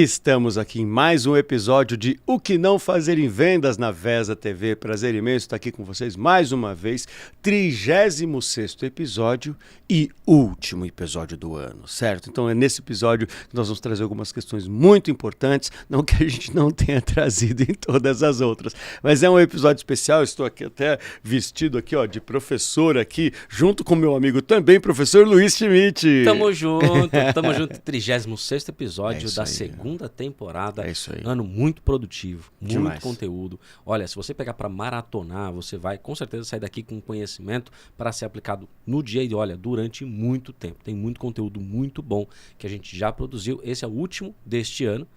Estamos aqui em mais um episódio de O Que Não Fazer em Vendas na Vesa TV. Prazer imenso estar aqui com vocês mais uma vez. 36º episódio e último episódio do ano, certo? Então é nesse episódio que nós vamos trazer algumas questões muito importantes, não que a gente não tenha trazido em todas as outras, mas é um episódio especial. Eu estou aqui até vestido aqui, ó, de professor aqui, junto com meu amigo também, professor Luiz Schmidt. Tamo junto. 36º episódio da segunda temporada. É isso aí. Ano muito produtivo, muito Demais. conteúdo. Olha, se você pegar para maratonar, você vai com certeza sair daqui com conhecimento para ser aplicado no dia e olha, durante muito tempo. Tem muito conteúdo muito bom que a gente já produziu. Esse é o último deste ano,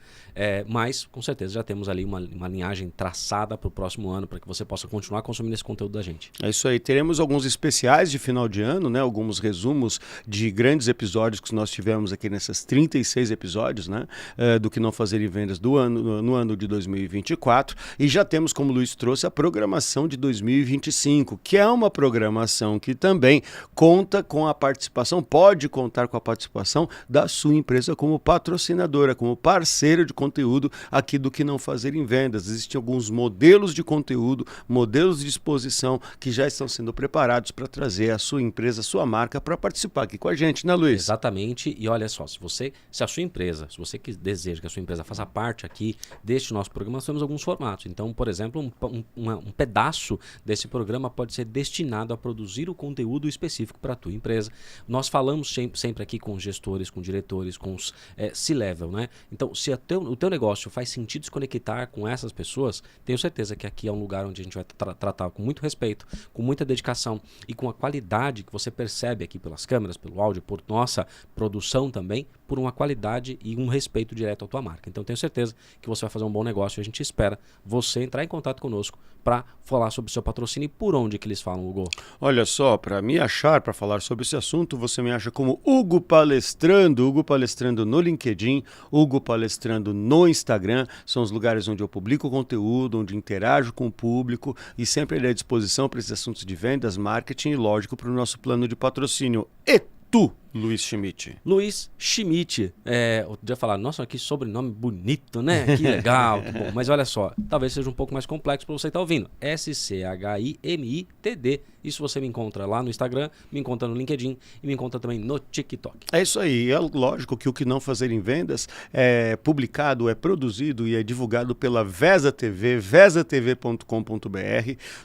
mas com certeza já temos ali uma linhagem traçada para o próximo ano para que você possa continuar consumindo esse conteúdo da gente. É isso aí. Teremos alguns especiais de final de ano, né? Alguns resumos de grandes episódios que nós tivemos aqui nesses 36 episódios, né? Do que não fazer em vendas no ano de 2024. E já temos, como o Luiz trouxe, a programação de 2025, que é uma programação que também conta com a participação, pode contar com a participação da sua empresa como patrocinadora, como parceira de conteúdo aqui do que não fazer em vendas. Existem alguns modelos de conteúdo, modelos de exposição que já estão sendo preparados para trazer a sua empresa, a sua marca para participar aqui com a gente, né, Luiz? Exatamente. E olha só, se a sua empresa, se você deseja que a sua empresa faça parte aqui deste nosso programa, nós temos alguns formatos. Então, por exemplo, um pedaço desse programa pode ser destinado a produzir o conteúdo específico para a tua empresa. Nós falamos sempre aqui com gestores, com diretores, com os C-level, né? Então, se o teu negócio faz sentido se conectar com essas pessoas, tenho certeza que aqui é um lugar onde a gente vai tratar com muito respeito, com muita dedicação e com a qualidade que você percebe aqui pelas câmeras, pelo áudio, por nossa produção também, por uma qualidade e um respeito direto à tua marca. Então, tenho certeza que você vai fazer um bom negócio e a gente espera você entrar em contato conosco para falar sobre o seu patrocínio. E por onde que eles falam, Hugo? Olha só, para me achar, para falar sobre esse assunto, você me acha como Hugo Palestrando no LinkedIn, Hugo Palestrando no Instagram. São os lugares onde eu publico conteúdo, onde interajo com o público e sempre à disposição para esses assuntos de vendas, marketing e, lógico, para o nosso plano de patrocínio. E tu, Luiz Schmidt? Luiz Schmidt. Eu podia falar, nossa, que sobrenome bonito, né? Que legal, que bom. Mas olha só, talvez seja um pouco mais complexo para você estar ouvindo. SCHIMITD. Isso você me encontra lá no Instagram, me encontra no LinkedIn e me encontra também no TikTok. É isso aí. É lógico que o que não fazer em vendas é publicado, é produzido e é divulgado pela Vesa TV, vesatv.com.br.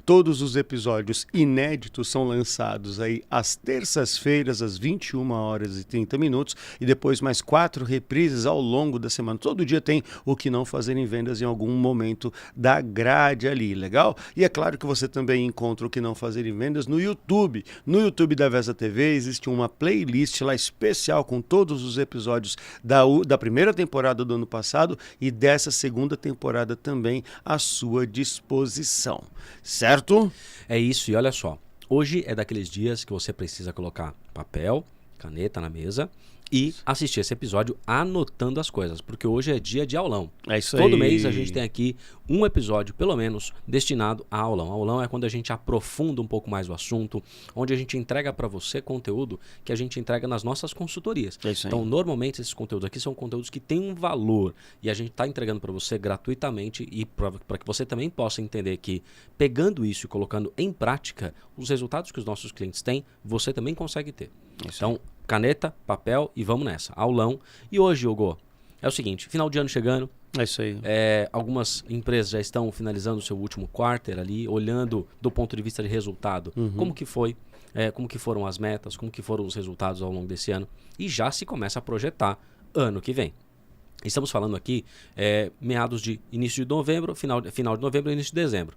Todos os episódios inéditos são lançados aí às terças-feiras, às 21h30, e depois mais 4 reprises ao longo da semana. Todo dia tem o que não fazer em vendas em algum momento da grade ali, legal? E é claro que você também encontra o que não fazer em vendas no YouTube. No YouTube da Vesa TV existe uma playlist lá especial com todos os episódios da primeira temporada do ano passado e dessa segunda temporada também à sua disposição, certo? É isso, e olha só, hoje é daqueles dias que você precisa colocar papel, caneta na mesa e assistir esse episódio anotando as coisas, porque hoje é dia de aulão. É isso aí. Todo mês a gente tem aqui um episódio, pelo menos, destinado a aulão. Aulão é quando a gente aprofunda um pouco mais o assunto, onde a gente entrega para você conteúdo que a gente entrega nas nossas consultorias. É isso aí. Então, normalmente, esses conteúdos aqui são conteúdos que têm um valor e a gente está entregando para você gratuitamente e para que você também possa entender que, pegando isso e colocando em prática, os resultados que os nossos clientes têm, você também consegue ter. Então, caneta, papel e vamos nessa. Aulão. E hoje, Hugo, é o seguinte, final de ano chegando. É isso aí. Algumas empresas já estão finalizando o seu último quarter ali, olhando do ponto de vista de resultado. Como que foi, como que foram as metas, como que foram os resultados ao longo desse ano. E já se começa a projetar ano que vem. Estamos falando aqui meados de início de novembro, final de novembro e início de dezembro.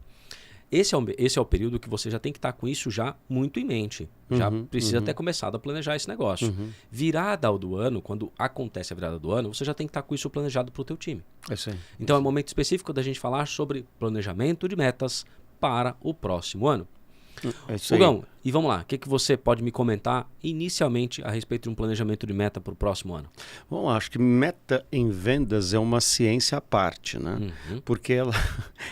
Esse é o período que você já tem que estar com isso já muito em mente. Já precisa ter começado a planejar esse negócio. Virada do ano, quando acontece a virada do ano, você já tem que estar com isso planejado para o teu time. É isso aí. Então é um momento específico da gente falar sobre planejamento de metas para o próximo ano. É isso aí. Hugão, E vamos lá, o que você pode me comentar inicialmente a respeito de um planejamento de meta para o próximo ano? Bom, acho que meta em vendas é uma ciência à parte, né? Porque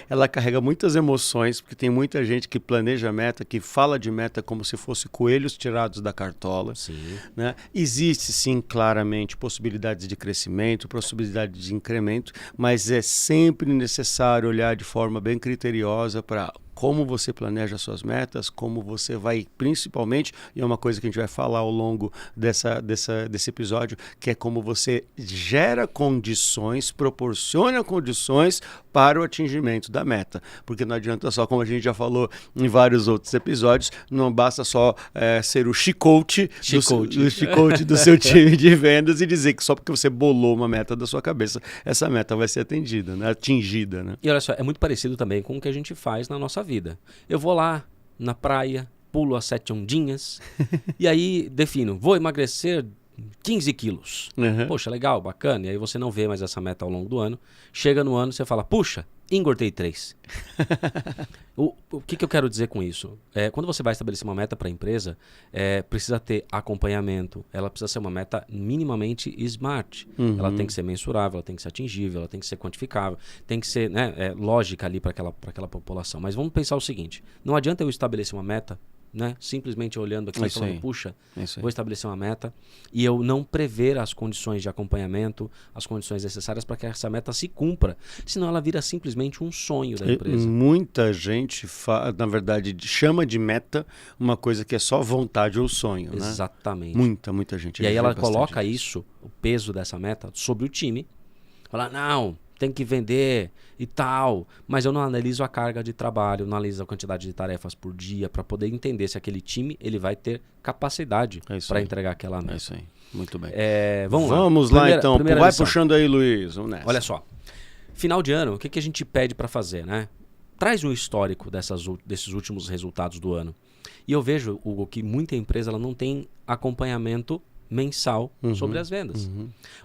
ela carrega muitas emoções, porque tem muita gente que planeja meta, que fala de meta como se fosse coelhos tirados da cartola. Sim. Né? Existe, sim, claramente, possibilidades de crescimento, possibilidades de incremento, mas é sempre necessário olhar de forma bem criteriosa para como você planeja suas metas, como você vai, principalmente, e é uma coisa que a gente vai falar ao longo desse episódio, que é como você gera condições, proporciona condições para o atingimento da meta. Porque não adianta só, como a gente já falou em vários outros episódios, não basta só ser o chicote do seu time de vendas e dizer que só porque você bolou uma meta da sua cabeça, essa meta vai ser atendida, né? Atingida. Né? E olha só, é muito parecido também com o que a gente faz na nossa vida. Eu vou lá na praia, pulo as 7 ondinhas e aí defino, vou emagrecer 15 quilos. Poxa, legal, bacana. E aí você não vê mais essa meta ao longo do ano. Chega no ano, você fala, puxa, engordei 3. O que eu quero dizer com isso? Quando você vai estabelecer uma meta para a empresa, precisa ter acompanhamento, ela precisa ser uma meta minimamente smart. Ela tem que ser mensurável, ela tem que ser atingível, ela tem que ser quantificável, tem que ser lógica ali para aquela população. Mas vamos pensar o seguinte, não adianta eu estabelecer uma meta, né? Simplesmente olhando aqui e falando, puxa, vou estabelecer uma meta e eu não prever as condições de acompanhamento, as condições necessárias para que essa meta se cumpra. Senão ela vira simplesmente um sonho da empresa. Muita gente, na verdade, chama de meta uma coisa que é só vontade ou sonho. Exatamente. Né? Muita gente. E aí ela coloca isso, o peso dessa meta, sobre o time. Fala, não, tem que vender e tal, mas eu não analiso a carga de trabalho, não analiso a quantidade de tarefas por dia para poder entender se aquele time ele vai ter capacidade para entregar aquela meta. É isso aí, muito bem. Vamos lá então, vai puxando aí, Luiz. Vamos nessa. Olha só, final de ano, o que a gente pede para fazer, né? Traz um histórico desses últimos resultados do ano. E eu vejo, Hugo, que muita empresa ela não tem acompanhamento mensal sobre as vendas.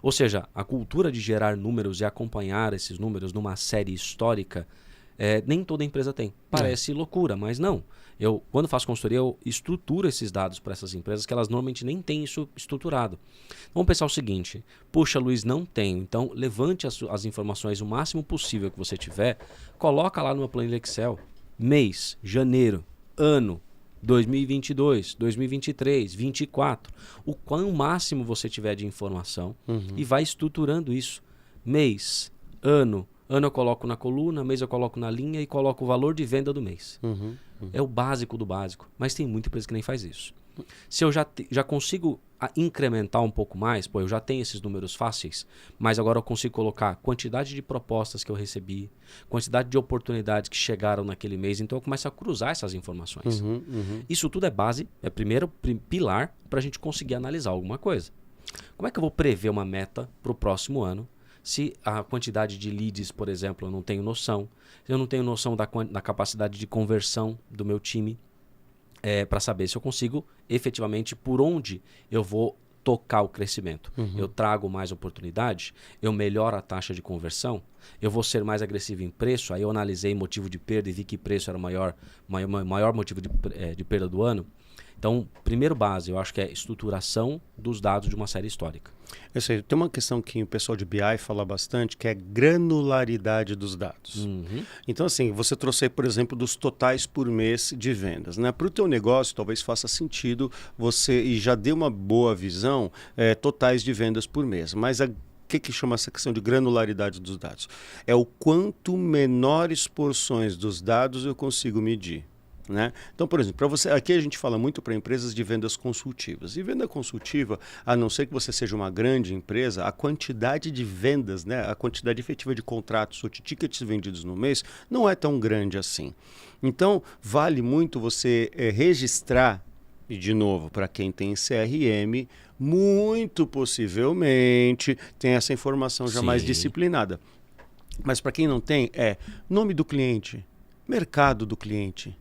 Ou seja, a cultura de gerar números e acompanhar esses números numa série histórica, nem toda empresa tem. Parece loucura, mas não. Eu, quando faço consultoria, eu estruturo esses dados para essas empresas que elas normalmente nem têm isso estruturado. Vamos pensar o seguinte, puxa, Luiz, não tenho. Então, levante as informações o máximo possível que você tiver, coloca lá numa planilha Excel, mês, janeiro, ano, 2022, 2023, 2024, o quão máximo você tiver de informação e vai estruturando isso. Mês, ano eu coloco na coluna, mês eu coloco na linha e coloco o valor de venda do mês. É o básico do básico, mas tem muita empresa que nem faz isso. Se eu já consigo incrementar um pouco mais, eu já tenho esses números fáceis, mas agora eu consigo colocar quantidade de propostas que eu recebi, quantidade de oportunidades que chegaram naquele mês, então eu começo a cruzar essas informações. Isso tudo é base, é primeiro pilar para a gente conseguir analisar alguma coisa. Como é que eu vou prever uma meta para o próximo ano se a quantidade de leads, por exemplo, eu não tenho noção, eu não tenho noção da capacidade de conversão do meu time, para saber se eu consigo efetivamente por onde eu vou tocar o crescimento. Eu trago mais oportunidade, eu melhoro a taxa de conversão, eu vou ser mais agressivo em preço, aí eu analisei motivo de perda e vi que preço era o maior motivo de perda do ano. Então, primeiro base, eu acho que é estruturação dos dados de uma série histórica. Eu sei, tem uma questão que o pessoal de BI fala bastante, que é granularidade dos dados. Então, assim, você trouxe aí, por exemplo, dos totais por mês de vendas. Né? Para o teu negócio, talvez faça sentido você, e já dê uma boa visão, totais de vendas por mês. Mas o que chama essa questão de granularidade dos dados? É o quanto menores porções dos dados eu consigo medir. Né? Então, por exemplo, aqui a gente fala muito para empresas de vendas consultivas. E venda consultiva, a não ser que você seja uma grande empresa, a quantidade de vendas, né, a quantidade efetiva de contratos ou de tickets vendidos no mês não é tão grande assim. Então, vale muito você registrar, e de novo, para quem tem CRM, muito possivelmente tem essa informação já mais disciplinada. Mas para quem não tem, nome do cliente, mercado do cliente,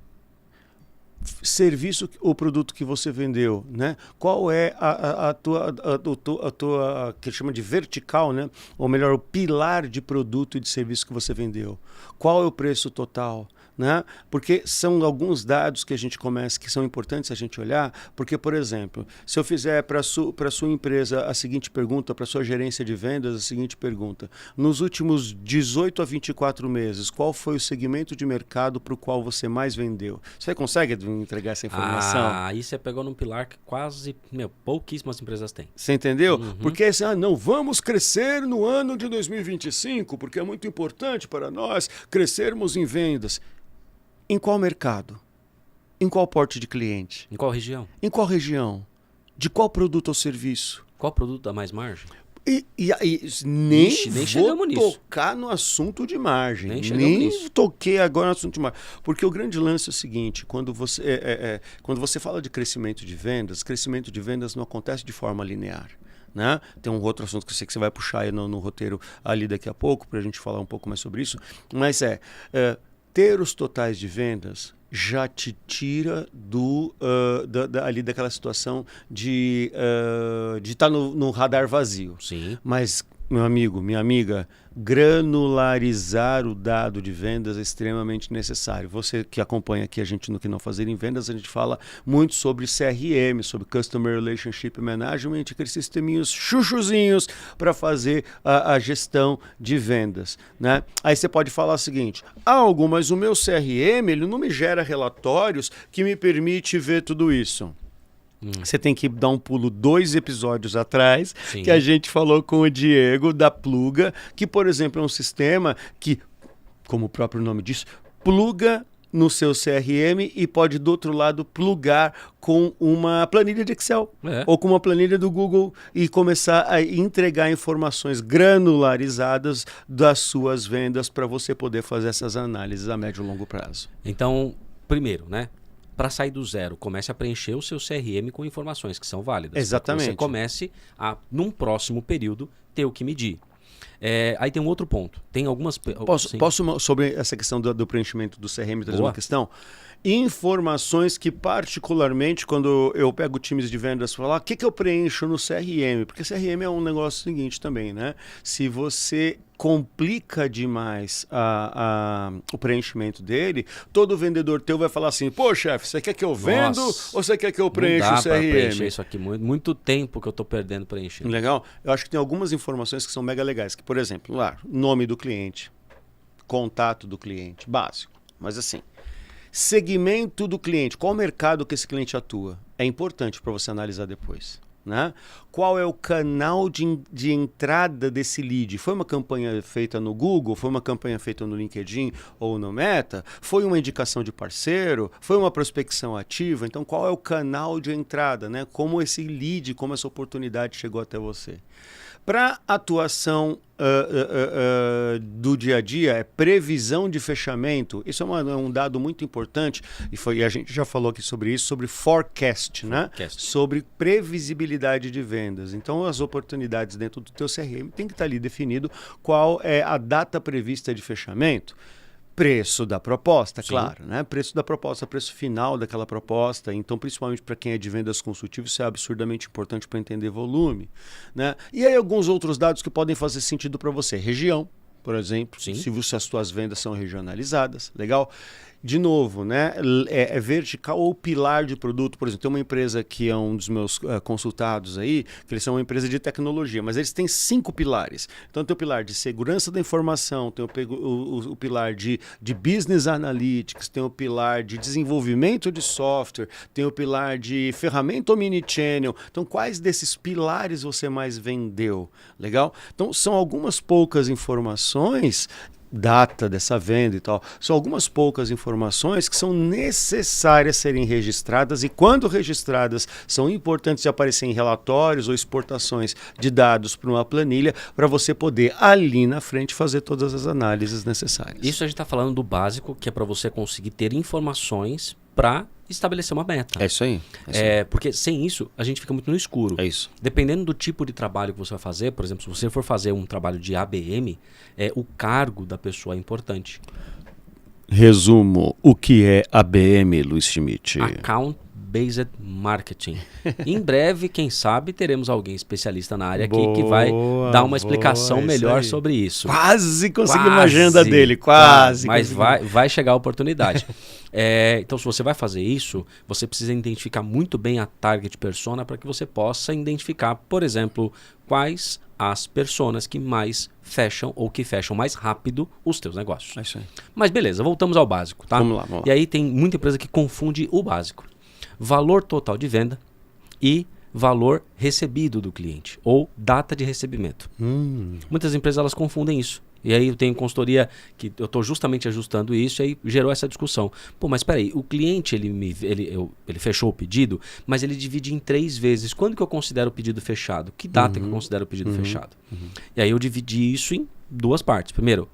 serviço ou produto que você vendeu, né? Qual é a tua que chama de vertical, né? Ou melhor, o pilar de produto e de serviço que você vendeu? Qual é o preço total? né? Porque são alguns dados que a gente começa, que são importantes a gente olhar, porque, por exemplo, se eu fizer para a sua empresa a seguinte pergunta, para a sua gerência de vendas a seguinte pergunta: nos últimos 18 a 24 meses, qual foi o segmento de mercado para o qual você mais vendeu? Você consegue entregar essa informação? Aí você pegou num pilar que quase, pouquíssimas empresas têm. Você entendeu? Porque assim, não, vamos crescer no ano de 2025, porque é muito importante para nós crescermos em vendas. Em qual mercado? Em qual porte de cliente? Em qual região? Em qual região? De qual produto ou serviço? Qual produto dá mais margem? E nem chegamos nisso. Tocar no assunto de margem. Nem toquei agora no assunto de margem. Porque o grande lance é o seguinte, quando você fala de crescimento de vendas não acontece de forma linear. Né? Tem um outro assunto que eu sei que você vai puxar aí no roteiro ali daqui a pouco, para a gente falar um pouco mais sobre isso. Mas ter os totais de vendas já te tira ali daquela situação de estar no radar vazio. Sim. Mas, meu amigo, minha amiga, granularizar o dado de vendas é extremamente necessário. Você que acompanha aqui a gente no Que Não Fazer em Vendas, a gente fala muito sobre CRM, sobre Customer Relationship Management, aqueles sisteminhos chuchuzinhos para fazer a gestão de vendas, né? Aí você pode falar o seguinte: Algo, mas o meu CRM ele não me gera relatórios que me permite ver tudo isso. Você tem que dar um pulo 2 episódios atrás, Sim. que a gente falou com o Diego da Pluga, que, por exemplo, é um sistema que, como o próprio nome diz, pluga no seu CRM e pode, do outro lado, plugar com uma planilha de Excel ou com uma planilha do Google e começar a entregar informações granularizadas das suas vendas para você poder fazer essas análises a médio e longo prazo. Então, primeiro, né? Para sair do zero, comece a preencher o seu CRM com informações que são válidas. Exatamente. Você comece a, num próximo período, ter o que medir. Aí tem um outro ponto. Tem algumas... Posso sobre essa questão do preenchimento do CRM, trazer uma questão? Informações que, particularmente, quando eu pego times de vendas e falar, o que eu preencho no CRM? Porque CRM é um negócio seguinte também, né? Se você complica demais o preenchimento dele, todo vendedor teu vai falar assim: pô, chefe, você quer que eu vendo ou você quer que eu preencha o CRM? Preencher isso aqui, muito tempo que eu estou perdendo preenchendo. Legal? Eu acho que tem algumas informações que são mega legais, que, por exemplo, lá, nome do cliente, contato do cliente, básico, mas assim, segmento do cliente, qual mercado que esse cliente atua, é importante para você analisar depois. Né? Qual é o canal de entrada desse lead? Foi uma campanha feita no Google? Foi uma campanha feita no LinkedIn ou no Meta? Foi uma indicação de parceiro? Foi uma prospecção ativa? Então, qual é o canal de entrada? Né? Como esse lead, como essa oportunidade chegou até você? Para atuação do dia a dia, é previsão de fechamento. Isso é um dado muito importante e a gente já falou aqui sobre isso, sobre forecast, né? Sobre previsibilidade de vendas. Então, as oportunidades dentro do teu CRM tem que estar ali definido qual é a data prevista de fechamento. Preço da proposta, claro, né? Preço da proposta, preço final daquela proposta. Então, principalmente para quem é de vendas consultivas, isso é absurdamente importante para entender volume, né? E aí alguns outros dados que podem fazer sentido para você. Região, por exemplo, se as suas vendas são regionalizadas, legal? De novo, né? É vertical ou pilar de produto. Por exemplo, tem uma empresa que é um dos meus consultados aí, que eles são uma empresa de tecnologia, mas eles têm 5 pilares. Então tem o pilar de segurança da informação, tem o pilar de business analytics, tem o pilar de desenvolvimento de software, tem o pilar de ferramenta omnichannel. Então quais desses pilares você mais vendeu? Legal? Então são algumas poucas informações, data dessa venda e tal, são algumas poucas informações que são necessárias serem registradas e quando registradas são importantes de aparecer em relatórios ou exportações de dados para uma planilha para você poder ali na frente fazer todas as análises necessárias. Isso a gente está falando do básico, que é para você conseguir ter informações para estabelecer uma meta. É isso aí. Porque sem isso, a gente fica muito no escuro. É isso. Dependendo do tipo de trabalho que você vai fazer, por exemplo, se você for fazer um trabalho de ABM, o cargo da pessoa é importante. Resumo, o que é ABM, Luiz Schmidt? Account Value-Based Marketing. Em breve, quem sabe, teremos alguém especialista na área aqui que vai dar uma explicação melhor sobre isso. Quase conseguimos a agenda dele, quase. Mas vai chegar a oportunidade. Então, se você vai fazer isso, você precisa identificar muito bem a target persona para que você possa identificar, por exemplo, quais as personas que mais fecham ou que fecham mais rápido os teus negócios. É isso aí. Mas beleza, voltamos ao básico, tá? Vamos lá. E aí tem muita empresa que confunde o básico. Valor total de venda e valor recebido do cliente, ou data de recebimento. Muitas empresas elas confundem isso. E aí eu tenho consultoria que eu estou justamente ajustando isso e aí gerou essa discussão. Pô, mas espera aí, o cliente ele fechou o pedido, mas ele divide em 3 vezes. Quando que eu considero o pedido fechado? Que data que eu considero o pedido fechado? E aí eu dividi isso em 2 partes. Primeiro,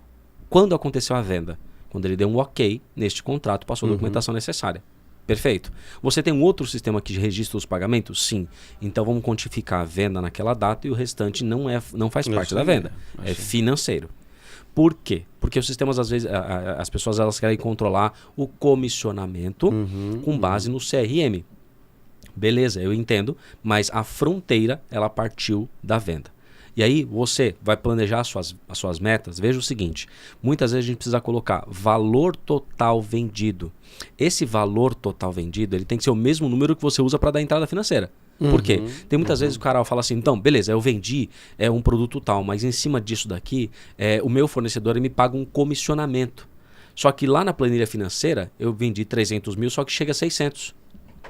quando aconteceu a venda? Quando ele deu um ok neste contrato, passou a documentação necessária. Perfeito. Você tem um outro sistema que registra os pagamentos? Sim. Então vamos quantificar a venda naquela data e o restante não faz parte da venda. É financeiro. Por quê? Porque os sistemas, às vezes, as pessoas elas querem controlar o comissionamento com base no CRM. Beleza, eu entendo, mas a fronteira ela partiu da venda. E aí você vai planejar as suas metas. Veja o seguinte, muitas vezes a gente precisa colocar valor total vendido. Esse valor total vendido ele tem que ser o mesmo número que você usa para dar entrada financeira. Por quê? Tem muitas vezes o cara fala assim, então, beleza, eu vendi um produto tal, mas em cima disso daqui, o meu fornecedor ele me paga um comissionamento. Só que lá na planilha financeira, eu vendi 300 mil, só que chega a 600.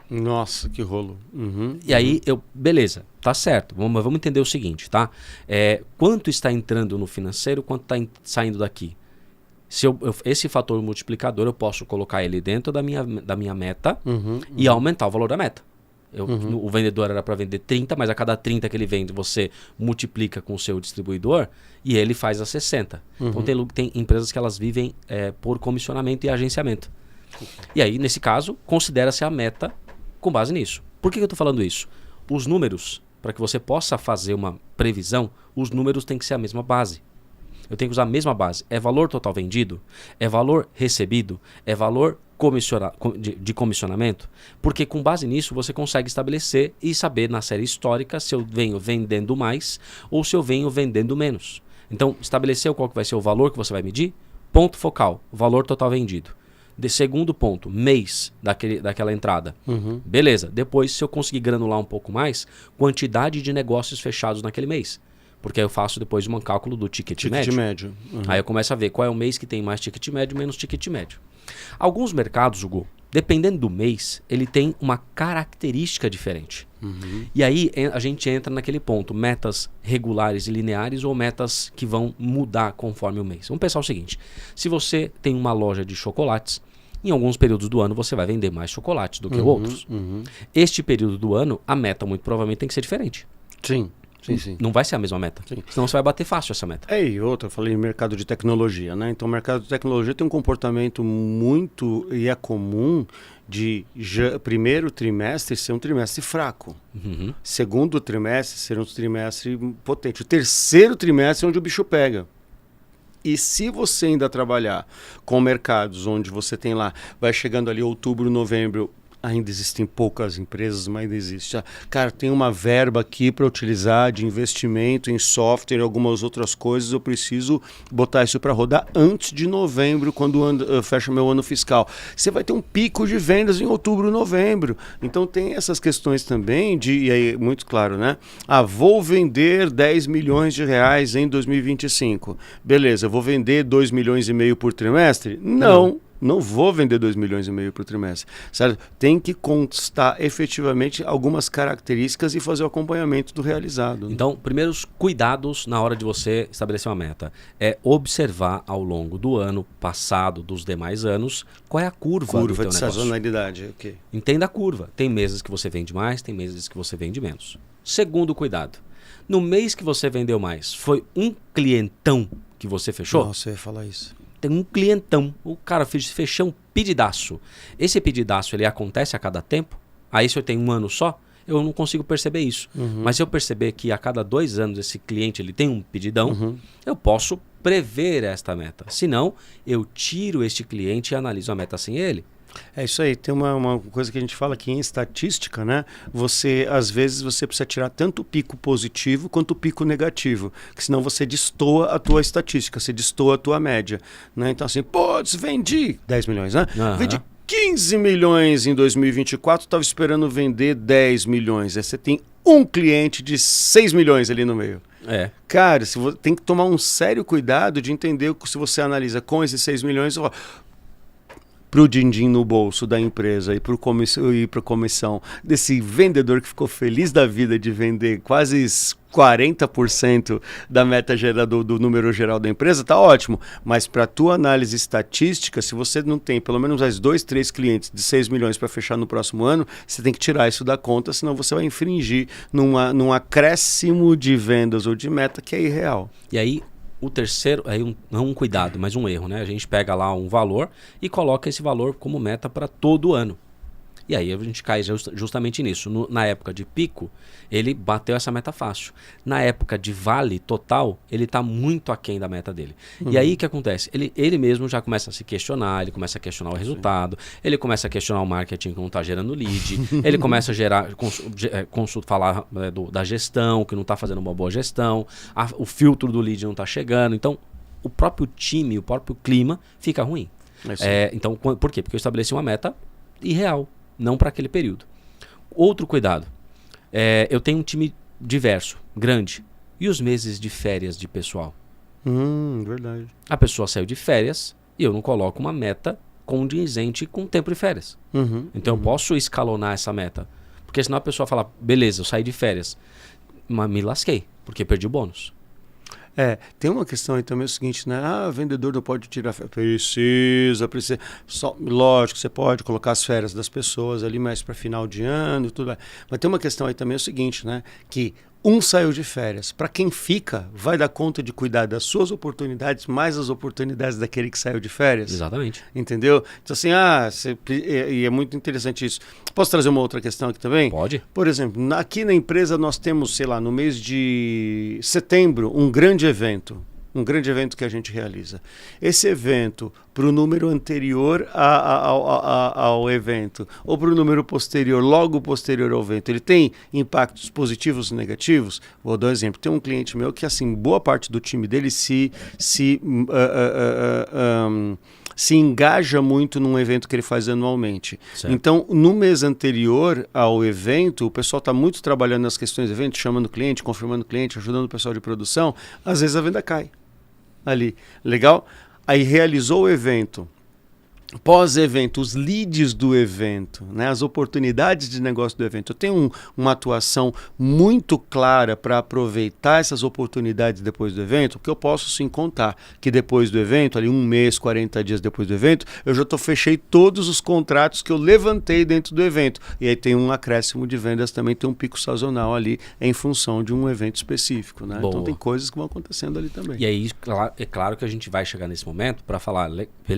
Nossa, que rolo. E aí, beleza, tá certo, mas vamos entender o seguinte, tá? Quanto está entrando no financeiro, quanto está saindo daqui? Esse fator multiplicador, eu posso colocar ele dentro da minha meta e aumentar o valor da meta. O vendedor era para vender 30, mas a cada 30 que ele vende, você multiplica com o seu distribuidor e ele faz a 60. Então tem empresas que elas vivem por comissionamento e agenciamento. E aí, nesse caso, considera-se a meta com base nisso. Por que eu estou falando isso? Os números, para que você possa fazer uma previsão, os números têm que ser a mesma base. Eu tenho que usar a mesma base. É valor total vendido? É valor recebido? É valor de comissionamento? Porque com base nisso você consegue estabelecer e saber na série histórica se eu venho vendendo mais ou se eu venho vendendo menos. Então, estabeleceu qual que vai ser o valor que você vai medir? Ponto focal, valor total vendido. Segundo ponto, mês daquela entrada. Beleza, depois se eu conseguir granular um pouco mais, quantidade de negócios fechados naquele mês. Porque aí eu faço depois um cálculo do ticket médio. Aí eu começo a ver qual é o mês que tem mais ticket médio, menos ticket médio. Alguns mercados, Hugo, dependendo do mês, ele tem uma característica diferente. E aí a gente entra naquele ponto, metas regulares e lineares ou metas que vão mudar conforme o mês. Vamos pensar o seguinte, se você tem uma loja de chocolates, em alguns períodos do ano você vai vender mais chocolates do que outros. Este período do ano, a meta muito provavelmente tem que ser diferente. Sim. Não vai ser a mesma meta. Senão você vai bater fácil essa meta. E outra, eu falei em mercado de tecnologia, né? Então o mercado de tecnologia tem um comportamento muito e é comum de primeiro trimestre ser um trimestre fraco. Segundo trimestre ser um trimestre potente. O terceiro trimestre é onde o bicho pega. E se você ainda trabalhar com mercados onde você tem lá, vai chegando ali outubro, novembro, ainda existem poucas empresas, mas ainda existe. Cara, tem uma verba aqui para utilizar de investimento em software e algumas outras coisas. Eu preciso botar isso para rodar antes de novembro, quando fecha meu ano fiscal. Você vai ter um pico de vendas em outubro, novembro. Então tem essas questões também e aí, muito claro, né? Vou vender 10 milhões de reais em 2025. Beleza, vou vender 2,5 milhões por trimestre? Não vou vender 2,5 milhões por trimestre, certo? Tem que constar efetivamente algumas características e fazer o acompanhamento do realizado. Então, primeiros cuidados na hora de você estabelecer uma meta é observar ao longo do ano passado, dos demais anos, qual é a curva do teu negócio. Sazonalidade, ok. Entenda a curva. Tem meses que você vende mais, tem meses que você vende menos. Segundo cuidado, no mês que você vendeu mais, foi um clientão que você fechou? Nossa, eu ia falar isso. Tem um clientão, o cara fechou um pedidaço. Esse pedidaço ele acontece a cada tempo? Aí se eu tenho um ano só, eu não consigo perceber isso. Mas se eu perceber que a cada 2 anos esse cliente ele tem um pedidão, eu posso prever esta meta. Se não, eu tiro este cliente e analiso a meta sem ele. É isso aí, tem uma coisa que a gente fala aqui em estatística, né? Às vezes, você precisa tirar tanto o pico positivo quanto o pico negativo, que senão você destoa a tua estatística, você destoa a tua média, né? Então assim, vendi 10 milhões, né? Vendi 15 milhões em 2024, estava esperando vender 10 milhões. Aí você tem um cliente de 6 milhões ali no meio. Cara, tem que tomar um sério cuidado de entender se você analisa com esses 6 milhões, para o din-din no bolso da empresa e para a comissão desse vendedor que ficou feliz da vida de vender quase 40% da meta geral do número geral da empresa, tá ótimo. Mas para a tua análise estatística, se você não tem pelo menos mais 2, 3 clientes de 6 milhões para fechar no próximo ano, você tem que tirar isso da conta, senão você vai infringir num acréscimo de vendas ou de meta que é irreal. E aí, o terceiro, não um cuidado, mas um erro, né? A gente pega lá um valor e coloca esse valor como meta para todo ano. E aí a gente cai justamente nisso. Na época de pico, ele bateu essa meta fácil. Na época de vale total, ele está muito aquém da meta dele. E aí o que acontece? Ele mesmo já começa a se questionar, ele começa a questionar o resultado, ele começa a questionar o marketing que não está gerando lead, ele começa a falar da gestão, que não está fazendo uma boa gestão, o filtro do lead não está chegando. Então, o próprio time, o próprio clima fica ruim. Então, por quê? Porque eu estabeleci uma meta irreal. Não para aquele período. Outro cuidado. Eu tenho um time diverso, grande. E os meses de férias de pessoal? Verdade. A pessoa saiu de férias e eu não coloco uma meta condizente com o tempo de férias. Então eu posso escalonar essa meta. Porque senão a pessoa fala, beleza, eu saí de férias. Mas me lasquei, porque perdi o bônus. Tem uma questão aí também, é o seguinte, né? Vendedor não pode tirar férias. Precisa. Lógico, você pode colocar as férias das pessoas ali mais para final de ano e tudo. Mas tem uma questão aí também, é o seguinte, né? Que saiu de férias. Para quem fica, vai dar conta de cuidar das suas oportunidades, mais as oportunidades daquele que saiu de férias. Exatamente. Entendeu? Então assim, e é muito interessante isso. Posso trazer uma outra questão aqui também? Pode. Por exemplo, aqui na empresa nós temos, sei lá, no mês de setembro, um grande evento que a gente realiza. Esse evento, para o número anterior ao evento, ou para o número posterior, logo posterior ao evento, ele tem impactos positivos e negativos? Vou dar um exemplo. Tem um cliente meu que, assim, boa parte do time dele se engaja muito num evento que ele faz anualmente. Certo. Então, no mês anterior ao evento, o pessoal está muito trabalhando nas questões do evento, chamando o cliente, confirmando o cliente, ajudando o pessoal de produção. Às vezes a venda cai ali. Legal? Aí realizou o evento. Pós-evento, os leads do evento, né, as oportunidades de negócio do evento. Eu tenho uma atuação muito clara para aproveitar essas oportunidades depois do evento, porque eu posso sim contar que depois do evento, ali 1 mês, 40 dias depois do evento, eu já fechei todos os contratos que eu levantei dentro do evento. E aí tem um acréscimo de vendas também, tem um pico sazonal ali em função de um evento específico. Né? Então tem coisas que vão acontecendo ali também. E aí, é claro que a gente vai chegar nesse momento para falar,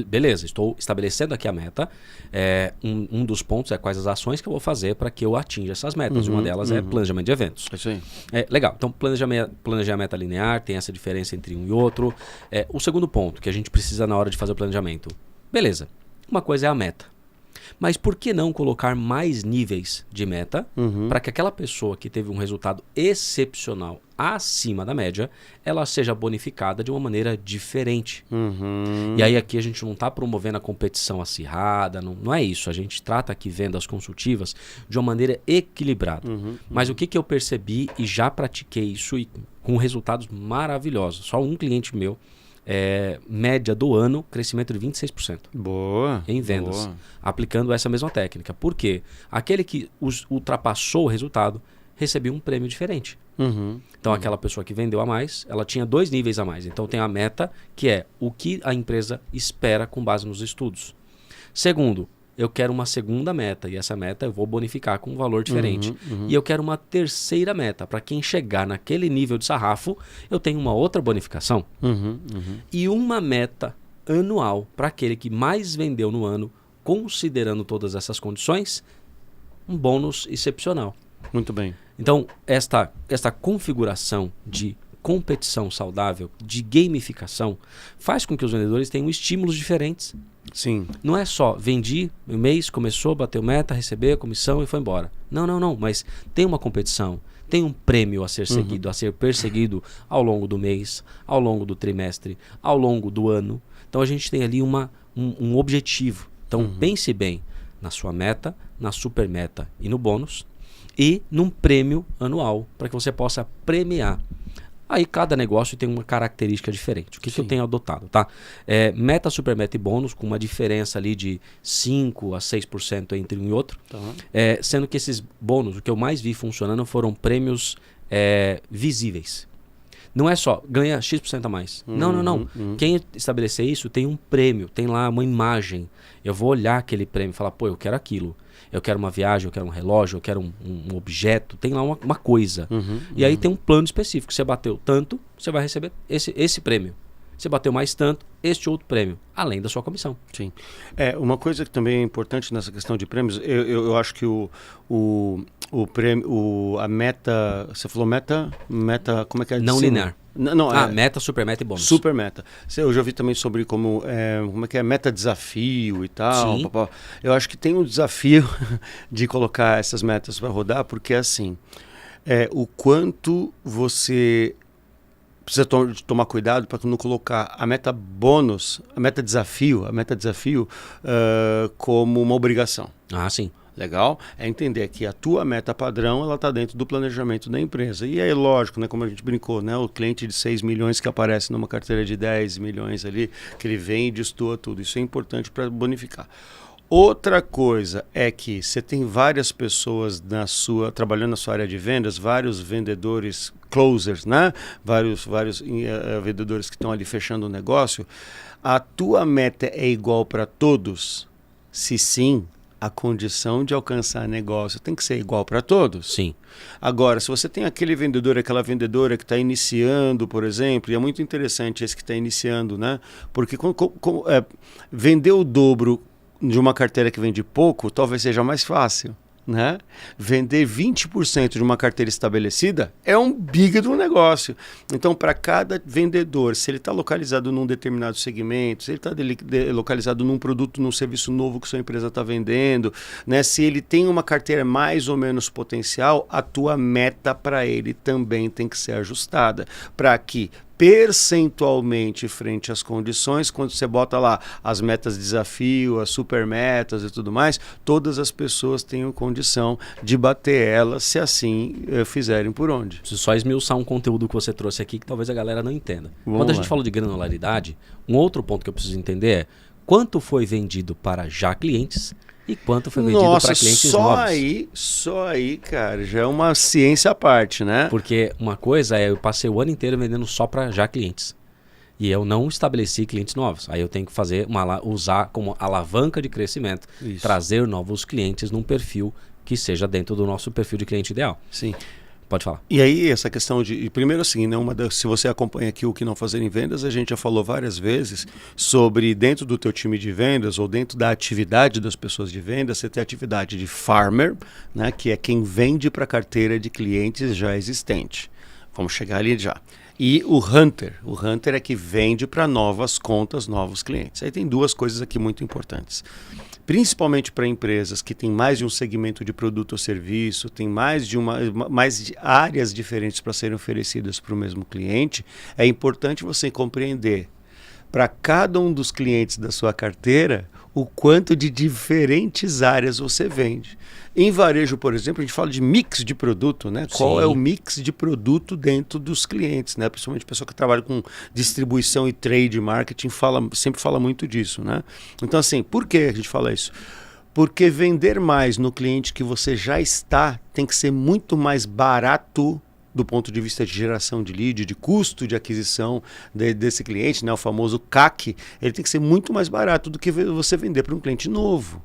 beleza, estou estabelecendo aqui a meta, um dos pontos é quais as ações que eu vou fazer para que eu atinja essas metas. Uma delas é planejamento de eventos. Isso aí. Legal, então planejar meta linear, tem essa diferença entre um e outro. O segundo ponto que a gente precisa na hora de fazer o planejamento. Beleza, uma coisa é a meta. Mas por que não colocar mais níveis de meta para que aquela pessoa que teve um resultado excepcional acima da média, ela seja bonificada de uma maneira diferente. E aí aqui a gente não está promovendo a competição acirrada, não é isso. A gente trata aqui vendas consultivas de uma maneira equilibrada. Mas o que eu percebi e já pratiquei isso com resultados maravilhosos. Só um cliente meu, média do ano, crescimento de 26%. Boa. Em vendas. Boa. Aplicando essa mesma técnica. Por quê? Aquele que ultrapassou o resultado recebeu um prêmio diferente. Então aquela pessoa que vendeu a mais, ela tinha 2 níveis a mais. Então tem a meta, que é o que a empresa espera com base nos estudos. Segundo, eu quero uma segunda meta, e essa meta eu vou bonificar com um valor diferente. E eu quero uma terceira meta, para quem chegar naquele nível de sarrafo, eu tenho uma outra bonificação. E uma meta anual, para aquele que mais vendeu no ano, considerando todas essas condições, um bônus excepcional. Muito bem. Então, esta configuração de competição saudável, de gamificação, faz com que os vendedores tenham estímulos diferentes Sim. Não é só vendi, o mês começou, bateu meta, recebeu a comissão e foi embora. Não. Mas tem uma competição, tem um prêmio a ser seguido, a ser perseguido ao longo do mês, ao longo do trimestre, ao longo do ano. Então a gente tem ali um objetivo. Então pense bem na sua meta, na super meta e no bônus e num prêmio anual para que você possa premiar. Aí cada negócio tem uma característica diferente. O que eu tenho adotado, tá? Meta, super meta e bônus, com uma diferença ali de 5% a 6% entre um e outro. Sendo que esses bônus, o que eu mais vi funcionando foram prêmios visíveis. Não é só ganha X% a mais. Não. Quem estabelecer isso tem um prêmio, tem lá uma imagem. Eu vou olhar aquele prêmio e falar, pô, eu quero aquilo. Eu quero uma viagem, eu quero um relógio, eu quero um objeto. Tem lá uma coisa. E aí tem um plano específico. Você bateu tanto, você vai receber esse prêmio. Você bateu mais tanto, este outro prêmio. Além da sua comissão. Sim. Uma coisa que também é importante nessa questão de prêmios, eu acho que o prêmio, a meta... Você falou meta, como é que é? Não linear. Não, meta, super meta e bônus. Super meta. Eu já ouvi também sobre como é que é meta desafio e tal. Sim. Eu acho que tem um desafio de colocar essas metas para rodar, porque assim, o quanto você precisa tomar cuidado para não colocar a meta bônus, a meta desafio como uma obrigação. Sim. Legal? É entender que a tua meta padrão ela está dentro do planejamento da empresa. E é lógico, né, como a gente brincou, né, o cliente de 6 milhões que aparece numa carteira de 10 milhões ali, que ele vem e destoa tudo. Isso é importante para bonificar. Outra coisa é que você tem várias pessoas trabalhando na sua área de vendas, vários vendedores closers, né? Vários vendedores que estão ali fechando o negócio. A tua meta é igual para todos? Se sim, a condição de alcançar negócio tem que ser igual para todos. Sim. Agora, se você tem aquele vendedor, aquela vendedora que está iniciando, por exemplo, e é muito interessante esse que está iniciando, né? Porque vender o dobro de uma carteira que vende pouco, talvez seja mais fácil. Né? Vender 20% de uma carteira estabelecida é um big do negócio. Então, para cada vendedor, se ele está localizado num determinado segmento, se ele está localizado num produto, num serviço novo que sua empresa está vendendo, né? Se ele tem uma carteira mais ou menos potencial, a tua meta para ele também tem que ser ajustada, para que percentualmente frente às condições, quando você bota lá as metas de desafio, as super metas e tudo mais, todas as pessoas tenham condição de bater elas se assim fizerem por onde. Preciso só esmiuçar um conteúdo que você trouxe aqui que talvez a galera não entenda. Vamos Quando a lá. gente fala de granularidade, um outro ponto que eu preciso entender é quanto foi vendido para já clientes e quanto foi vendido para clientes novos. Só aí, cara, já é uma ciência à parte, né? Porque uma coisa é eu passei o ano inteiro vendendo só para já clientes. E eu não estabeleci clientes novos. Aí eu tenho que usar como alavanca de crescimento, Isso. trazer novos clientes num perfil que seja dentro do nosso perfil de cliente ideal. Sim. Pode falar. E aí, essa questão de... Primeiro assim, né, se você acompanha aqui o Que Não Fazer em Vendas, a gente já falou várias vezes sobre dentro do teu time de vendas ou dentro da atividade das pessoas de vendas, você tem a atividade de farmer, né, que é quem vende para a carteira de clientes já existente. Vamos chegar ali já. E o hunter. O hunter é que vende para novas contas, novos clientes. Aí tem duas coisas aqui muito importantes. Principalmente para empresas que têm mais de um segmento de produto ou serviço, tem mais de áreas diferentes para serem oferecidas para o mesmo cliente, é importante você compreender para cada um dos clientes da sua carteira o quanto de diferentes áreas você vende. Em varejo, por exemplo, a gente fala de mix de produto, né? Qual é o mix de produto dentro dos clientes, né? Principalmente a pessoa que trabalha com distribuição e trade marketing sempre fala muito disso, né? Então, assim, por que a gente fala isso? Porque vender mais no cliente que você já está tem que ser muito mais barato do ponto de vista de geração de lead, de custo de aquisição desse cliente, né? O famoso CAC, ele tem que ser muito mais barato do que você vender para um cliente novo.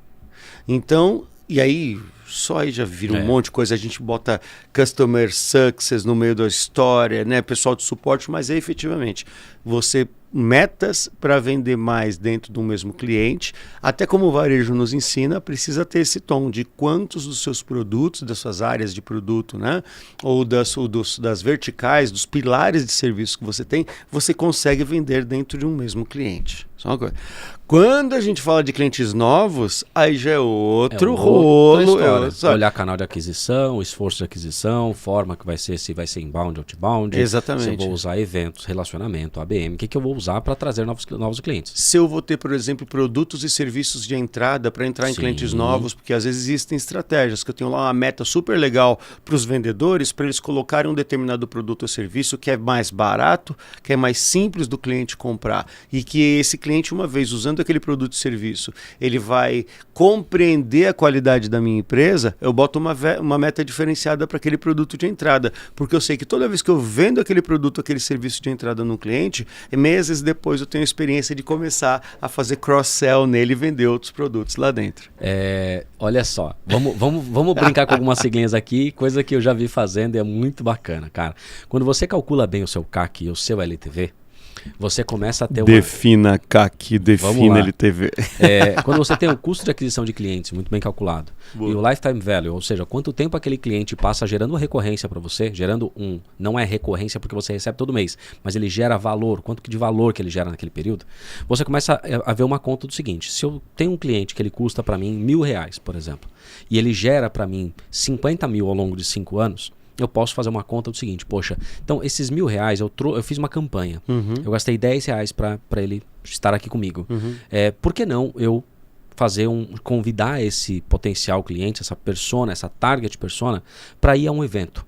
Então, e aí, só aí já vira um monte de coisa, a gente bota Customer Success no meio da história, né? Pessoal de suporte, mas é efetivamente, você metas para vender mais dentro do mesmo cliente, até como o varejo nos ensina, precisa ter esse tom de quantos dos seus produtos, das suas áreas de produto, né? Ou das verticais, dos pilares de serviço que você tem, você consegue vender dentro de um mesmo cliente. Só uma coisa. Quando a gente fala de clientes novos, aí já é outro outra rolo. história. Olhar canal de aquisição, esforço de aquisição, forma que vai ser, se vai ser inbound ou outbound. Exatamente. Se eu vou usar eventos, relacionamento, ABM, o que eu vou usar para trazer novos clientes. Se eu vou ter, por exemplo, produtos e serviços de entrada para entrar em clientes novos, porque às vezes existem estratégias, que eu tenho lá uma meta super legal para os vendedores, para eles colocarem um determinado produto ou serviço que é mais barato, que é mais simples do cliente comprar, e que esse cliente, uma vez usando aquele produto e serviço, ele vai compreender a qualidade da minha empresa, eu boto uma meta diferenciada para aquele produto de entrada, porque eu sei que toda vez que eu vendo aquele produto, aquele serviço de entrada no cliente, meses depois eu tenho a experiência de começar a fazer cross-sell nele e vender outros produtos lá dentro. Olha só, vamos brincar com algumas siglinhas aqui, coisa que eu já vi fazendo e é muito bacana, cara. Quando você calcula bem o seu CAC e o seu LTV, você começa a ter Defina CAC, defina LTV. Quando você tem o custo de aquisição de clientes muito bem calculado, boa, e o lifetime value, ou seja, quanto tempo aquele cliente passa gerando recorrência para você, não é recorrência porque você recebe todo mês, mas ele gera valor, quanto de valor que ele gera naquele período, você começa a ver uma conta do seguinte: se eu tenho um cliente que ele custa para mim R$1.000, por exemplo, e ele gera para mim 50 mil ao longo de 5 anos, eu posso fazer uma conta do seguinte: poxa, então esses R$1.000 eu fiz uma campanha, eu gastei R$10 para ele estar aqui comigo. Por que não eu convidar esse potencial cliente, essa persona, essa target persona, para ir a um evento?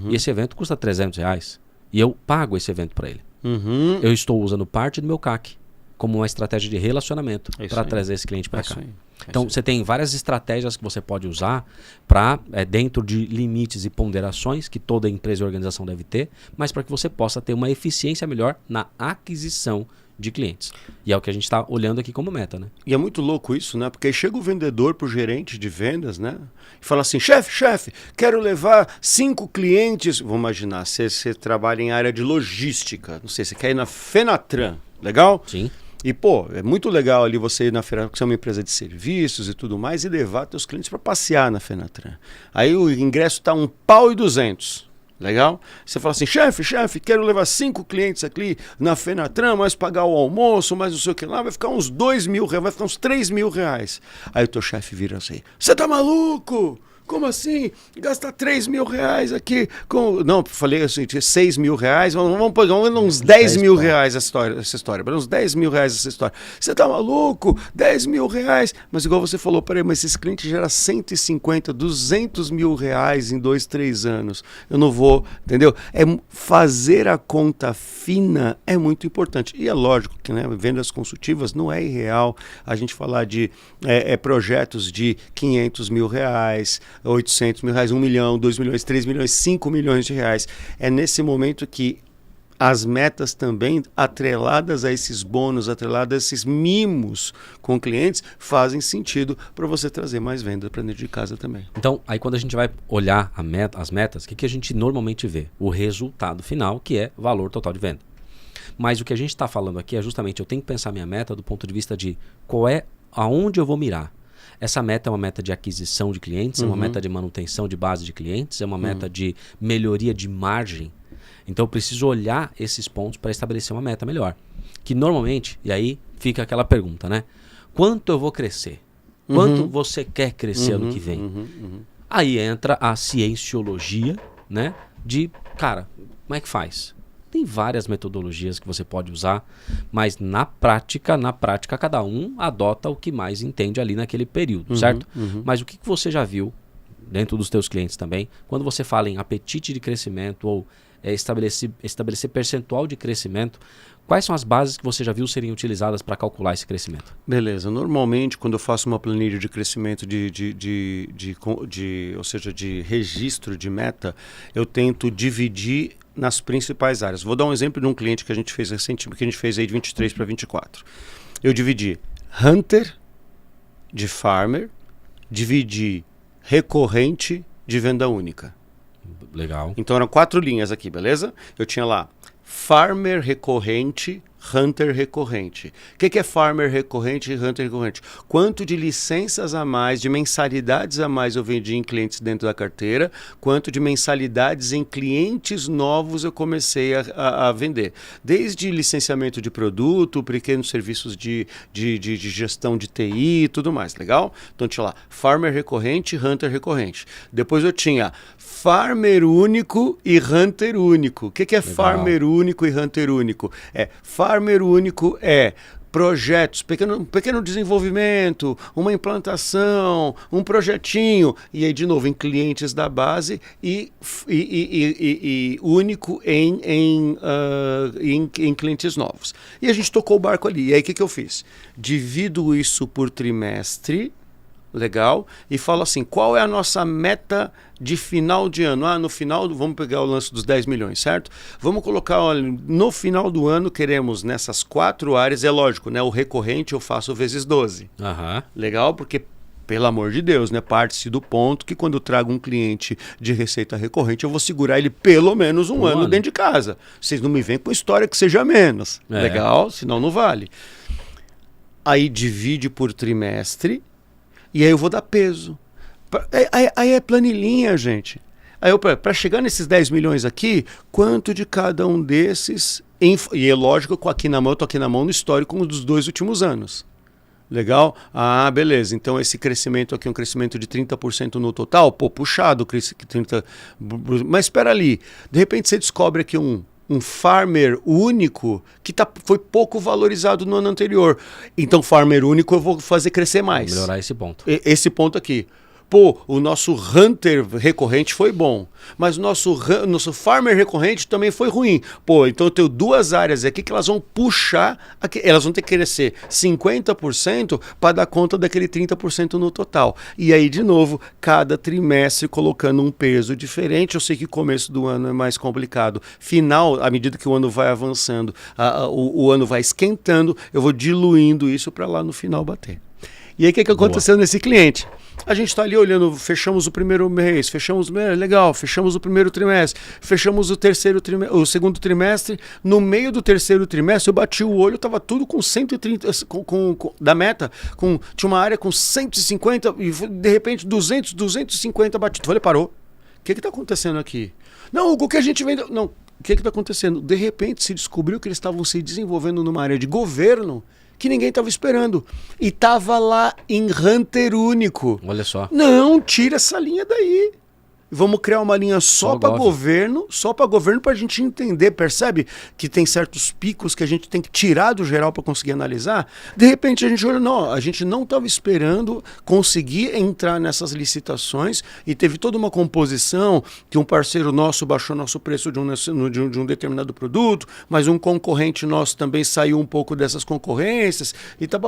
E esse evento custa R$300 e eu pago esse evento para ele. Eu estou usando parte do meu CAC como uma estratégia de relacionamento para trazer esse cliente para cá. Então, você tem várias estratégias que você pode usar para, dentro de limites e ponderações que toda empresa e organização deve ter, mas para que você possa ter uma eficiência melhor na aquisição de clientes. E é o que a gente está olhando aqui como meta, né? E é muito louco isso, né? Porque aí chega o vendedor pro gerente de vendas, né? E fala assim: chefe, quero levar 5 clientes. Vamos imaginar, você trabalha em área de logística, não sei, você quer ir na Fenatran, legal? Sim. E, pô, é muito legal ali você ir na Fenatran, porque você é uma empresa de serviços e tudo mais, e levar seus clientes para passear na Fenatran. Aí o ingresso tá R$1.200. Legal? Você fala assim: chefe, quero levar 5 clientes aqui na Fenatran, mas pagar o almoço, mas não sei o que lá, vai ficar uns R$2.000, vai ficar uns R$3.000. Aí o teu chefe vira assim: você tá maluco? Como assim? Gastar R$3.000 aqui com... Não, falei assim, R$6.000, vamos pegar uns R$10.000 essa história. Uns R$10.000 essa história. Você tá maluco? R$10.000. Mas igual você falou, peraí, mas esses clientes geram 150, R$200.000 em 2, 3 anos. Eu não vou, entendeu? Fazer a conta fina é muito importante. E é lógico que, né, vendas consultivas não é irreal a gente falar de projetos de R$500.000, R$800.000, R$1 milhão, R$2 milhões, R$3 milhões, R$5 milhões. É nesse momento que as metas também, atreladas a esses bônus, atreladas a esses mimos com clientes, fazem sentido para você trazer mais venda para dentro de casa também. Então, aí quando a gente vai olhar as metas, o que a gente normalmente vê? O resultado final, que é valor total de venda. Mas o que a gente está falando aqui é justamente, eu tenho que pensar minha meta do ponto de vista de aonde eu vou mirar. Essa meta é uma meta de aquisição de clientes, é uma meta de manutenção de base de clientes, é uma meta de melhoria de margem. Então eu preciso olhar esses pontos para estabelecer uma meta melhor. Que normalmente, e aí fica aquela pergunta, né? Quanto eu vou crescer? Quanto você quer crescer ano que vem? Aí entra a cienciologia, né? De, cara, como é que faz? Tem várias metodologias que você pode usar, mas na prática, cada um adota o que mais entende ali naquele período, certo? Mas o que você já viu dentro dos teus clientes também, quando você fala em apetite de crescimento ou estabelecer percentual de crescimento, quais são as bases que você já viu serem utilizadas para calcular esse crescimento? Beleza. Normalmente, quando eu faço uma planilha de crescimento, ou seja, de registro de meta, eu tento dividir nas principais áreas. Vou dar um exemplo de um cliente que a gente fez recentemente, que a gente fez aí de 23 para 24. Eu dividi Hunter de Farmer, dividi recorrente de venda única. Legal. Então eram 4 linhas aqui, beleza? Eu tinha lá Farmer recorrente Hunter recorrente. O que é Farmer recorrente e Hunter recorrente? Quanto de licenças a mais, de mensalidades a mais eu vendi em clientes dentro da carteira, quanto de mensalidades em clientes novos eu comecei a vender. Desde licenciamento de produto, pequenos serviços de gestão de TI e tudo mais, legal? Então tinha lá Farmer recorrente, Hunter recorrente. Depois eu tinha Farmer único e Hunter único. O que é Farmer único e Hunter único? Farmer único é projetos, pequeno desenvolvimento, uma implantação, um projetinho, e aí de novo em clientes da base e único em clientes novos. E a gente tocou o barco ali. E aí o que eu fiz? Divido isso por trimestre, legal, e falo assim, qual é a nossa meta de final de ano? No final, vamos pegar o lance dos 10 milhões, certo? Vamos colocar, olha, no final do ano queremos nessas 4 áreas, é lógico, né? O recorrente eu faço vezes 12. Legal, porque pelo amor de Deus, né? Parte-se do ponto que quando eu trago um cliente de receita recorrente, eu vou segurar ele pelo menos um ano dentro de casa. Vocês não me vêm com história que seja menos. Legal? Senão não vale. Aí divide por trimestre e aí eu vou dar peso. Aí é planilhinha, gente. Aí para chegar nesses 10 milhões aqui, quanto de cada um desses... E é lógico que aqui na mão, eu tô aqui na mão no histórico dos 2 últimos anos. Legal? Beleza. Então esse crescimento aqui é um crescimento de 30% no total. Pô, puxado, 30. Mas espera ali. De repente você descobre aqui um farmer único que foi pouco valorizado no ano anterior. Então farmer único eu vou fazer crescer mais. Vou melhorar esse ponto. Esse ponto aqui. Pô, o nosso Hunter recorrente foi bom, mas o nosso Farmer recorrente também foi ruim. Pô, então eu tenho 2 áreas aqui que elas vão puxar, elas vão ter que crescer 50% para dar conta daquele 30% no total. E aí, de novo, cada trimestre colocando um peso diferente. Eu sei que o começo do ano é mais complicado. Final, à medida que o ano vai avançando, o ano vai esquentando, eu vou diluindo isso para lá no final bater. E aí o que aconteceu nesse cliente? A gente está ali olhando, fechamos o primeiro mês, legal, fechamos o primeiro trimestre, fechamos o segundo trimestre. No meio do terceiro trimestre, eu bati o olho, estava tudo com 130, da meta, tinha uma área com 150 e de repente 200, 250 batido. Eu falei, parou. O que está acontecendo aqui? Não, o que a gente vende... Não, o que está acontecendo? De repente se descobriu que eles estavam se desenvolvendo numa área de governo que ninguém estava esperando. E estava lá em Hunter único. Olha só. Não, tira essa linha daí. Vamos criar uma linha só para governo, para a gente entender, percebe? Que tem certos picos que a gente tem que tirar do geral para conseguir analisar. De repente a gente olha, não, a gente não estava esperando conseguir entrar nessas licitações e teve toda uma composição que um parceiro nosso baixou nosso preço de um determinado produto, mas um concorrente nosso também saiu um pouco dessas concorrências e tá.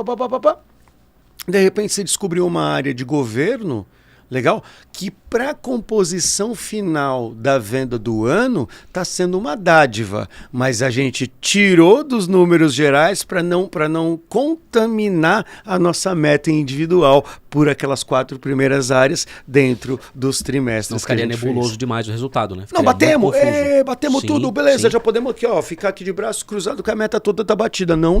De repente você descobriu uma área de governo, legal? Que para a composição final da venda do ano está sendo uma dádiva, mas a gente tirou dos números gerais para não contaminar a nossa meta individual por aquelas 4 primeiras áreas dentro dos trimestres. Não ficaria nebuloso demais o resultado, né? Não, batemos tudo, beleza, já podemos aqui, ficar aqui de braço cruzado que a meta toda tá batida. Não,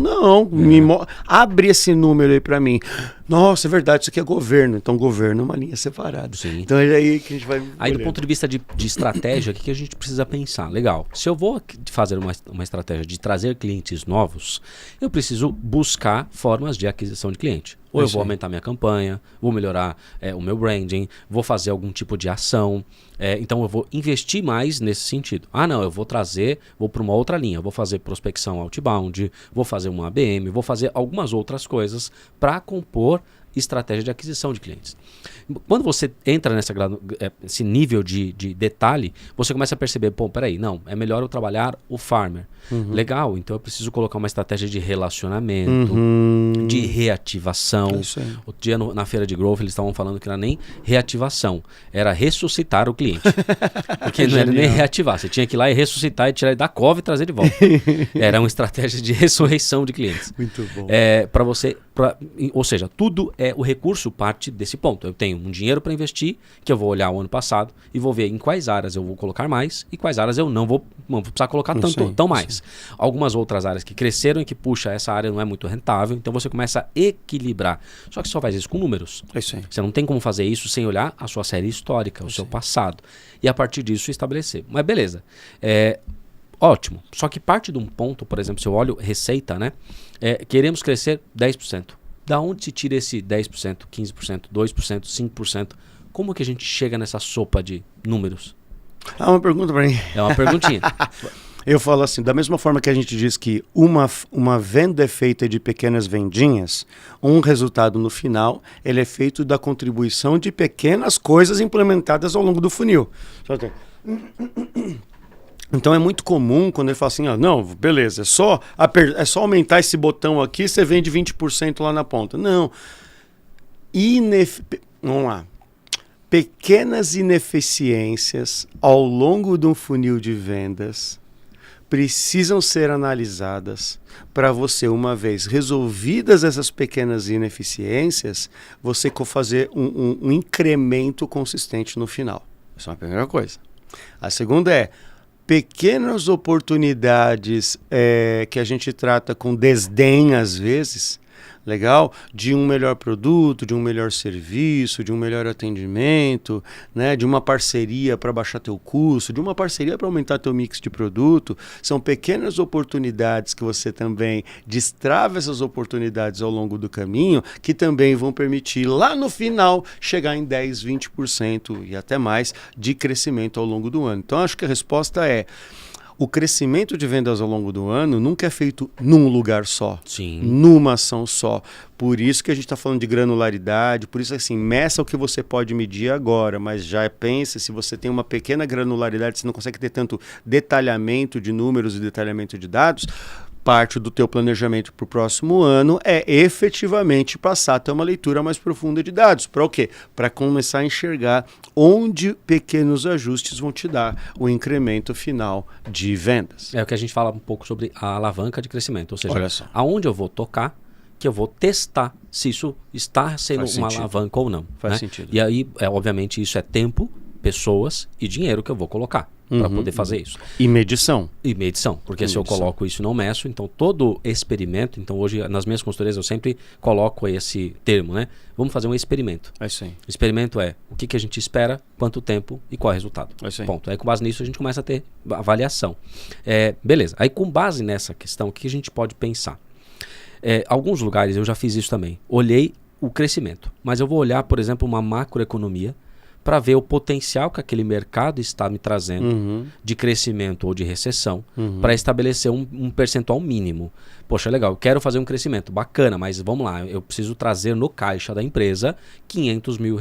abre esse número aí para mim. Nossa, é verdade, isso aqui é governo, então governo é uma linha separada. Sim. Então é aí que a gente vai... Aí do ponto de vista de estratégia, o que a gente precisa pensar? Legal, se eu vou fazer uma estratégia de trazer clientes novos, eu preciso buscar formas de aquisição de cliente. Ou eu vou aumentar minha campanha, vou melhorar o meu branding, vou fazer algum tipo de ação. Então eu vou investir mais nesse sentido. Não, eu vou para uma outra linha, vou fazer prospecção outbound, vou fazer uma ABM, vou fazer algumas outras coisas para compor estratégia de aquisição de clientes. Quando você entra nesse nível de detalhe, você começa a perceber, peraí, não, é melhor eu trabalhar o farmer. Legal, então eu preciso colocar uma estratégia de relacionamento, de reativação. Outro dia na feira de Growth eles estavam falando que não era nem reativação, era ressuscitar o cliente. Porque não era nem reativar, você tinha que ir lá e ressuscitar e tirar ele da cova e trazer de volta. Era uma estratégia de ressurreição de clientes. Muito bom. Para você Ou seja, tudo o recurso parte desse ponto. Eu tenho um dinheiro para investir, que eu vou olhar o ano passado e vou ver em quais áreas eu vou colocar mais e quais áreas eu não vou precisar colocar tão mais. Algumas outras áreas que cresceram e que, puxa, essa área não é muito rentável, então você começa a equilibrar. Só que só faz isso com números. Você não tem como fazer isso sem olhar a sua série histórica, o seu passado. E a partir disso estabelecer. Mas beleza. Ótimo. Só que parte de um ponto, por exemplo, se eu olho receita, né? Queremos crescer 10%. Da onde se tira esse 10%, 15%, 2%, 5%? Como que a gente chega nessa sopa de números? Uma pergunta para mim. É uma perguntinha. Eu falo assim, da mesma forma que a gente diz que uma venda é feita de pequenas vendinhas, um resultado no final, ele é feito da contribuição de pequenas coisas implementadas ao longo do funil. Então é muito comum quando ele fala assim, não, beleza, é só aumentar esse botão aqui, você vende 20% lá na ponta. Não. Vamos lá. Pequenas ineficiências ao longo de um funil de vendas precisam ser analisadas para você, uma vez resolvidas essas pequenas ineficiências, você fazer um incremento consistente no final. Essa é a primeira coisa. A segunda é pequenas oportunidades que a gente trata com desdém às vezes, legal? De um melhor produto, de um melhor serviço, de um melhor atendimento, né? De uma parceria para baixar teu custo, de uma parceria para aumentar teu mix de produto. São pequenas oportunidades que você também destrava essas oportunidades ao longo do caminho, que também vão permitir lá no final chegar em 10, 20% e até mais de crescimento ao longo do ano. Então acho que a resposta é: o crescimento de vendas ao longo do ano nunca é feito num lugar só, numa ação só. Por isso que a gente está falando de granularidade, por isso assim, meça o que você pode medir agora, mas já pense, se você tem uma pequena granularidade, você não consegue ter tanto detalhamento de números e detalhamento de dados, parte do teu planejamento para o próximo ano é efetivamente passar a ter uma leitura mais profunda de dados. Para o quê? Para começar a enxergar onde pequenos ajustes vão te dar o incremento final de vendas. É o que a gente fala um pouco sobre a alavanca de crescimento. Ou seja, aonde eu vou tocar, que eu vou testar se isso está sendo uma alavanca ou não. Faz sentido. E aí, obviamente, isso é tempo, pessoas e dinheiro que eu vou colocar para poder fazer isso. E medição. Porque se eu coloco isso e não meço, então todo experimento, então hoje nas minhas consultorias eu sempre coloco esse termo, né? Vamos fazer um experimento. É isso aí. Experimento é o que a gente espera, quanto tempo e qual é o resultado. É isso aí. Ponto. Aí com base nisso a gente começa a ter avaliação. Beleza. Aí com base nessa questão, o que a gente pode pensar? Alguns lugares eu já fiz isso também. Olhei o crescimento, mas eu vou olhar, por exemplo, uma macroeconomia para ver o potencial que aquele mercado está me trazendo de crescimento ou de recessão, para estabelecer um percentual mínimo. Poxa, legal, eu quero fazer um crescimento, bacana, mas vamos lá, eu preciso trazer no caixa da empresa R$500 mil,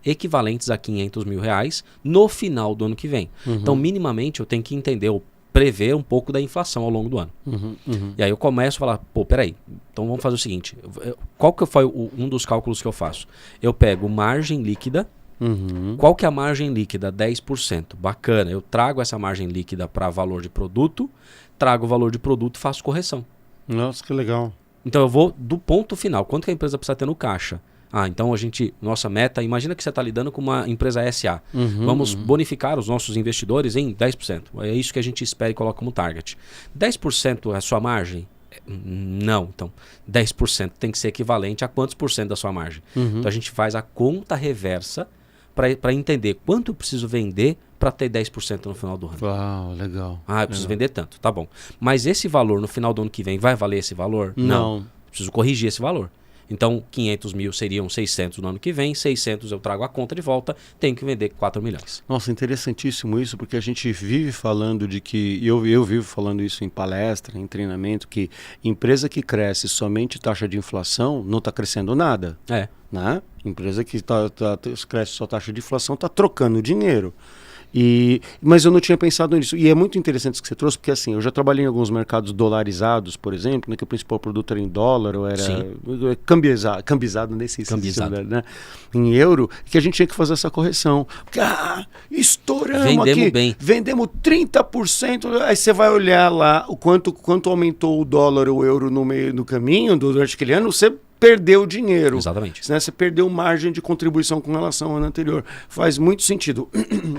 equivalentes a R$500 mil no final do ano que vem. Então, minimamente, eu tenho que entender ou prever um pouco da inflação ao longo do ano. E aí eu começo a falar, peraí, então vamos fazer o seguinte, qual que foi um dos cálculos que eu faço? Eu pego margem líquida. Qual que é a margem líquida? 10%. Bacana, eu trago essa margem líquida para valor de produto, trago o valor de produto e faço correção. Nossa, que legal. Então eu vou do ponto final. Quanto que a empresa precisa ter no caixa? Então nossa meta, imagina que você está lidando com uma empresa SA. Vamos bonificar os nossos investidores em 10%. É isso que a gente espera e coloca como target. 10% é a sua margem? Não. Então, 10% tem que ser equivalente a quantos por cento da sua margem? Então a gente faz a conta reversa para entender quanto eu preciso vender para ter 10% no final do ano. Uau, legal. Eu preciso vender tanto, tá bom. Mas esse valor no final do ano que vem vai valer esse valor? Não. Preciso corrigir esse valor. Então, 500 mil seriam 600 no ano que vem, 600 eu trago a conta de volta, tenho que vender 4 milhões. Nossa, interessantíssimo isso, porque a gente vive falando de que, e eu vivo falando isso em palestra, em treinamento, que empresa que cresce somente taxa de inflação não está crescendo nada. Né? Empresa que cresce só taxa de inflação está trocando dinheiro. Mas eu não tinha pensado nisso. E é muito interessante isso que você trouxe, porque assim, eu já trabalhei em alguns mercados dolarizados, por exemplo, né, que o principal produto era em dólar, ou era cambizado, nem sei se cambizado, né, em euro, que a gente tinha que fazer essa correção. Porque, estouramos aqui, vendemos 30%, aí você vai olhar lá o quanto aumentou o dólar ou o euro no meio do caminho, durante aquele ano, você perdeu dinheiro. Exatamente. Né? Você perdeu margem de contribuição com relação ao ano anterior. Faz muito sentido.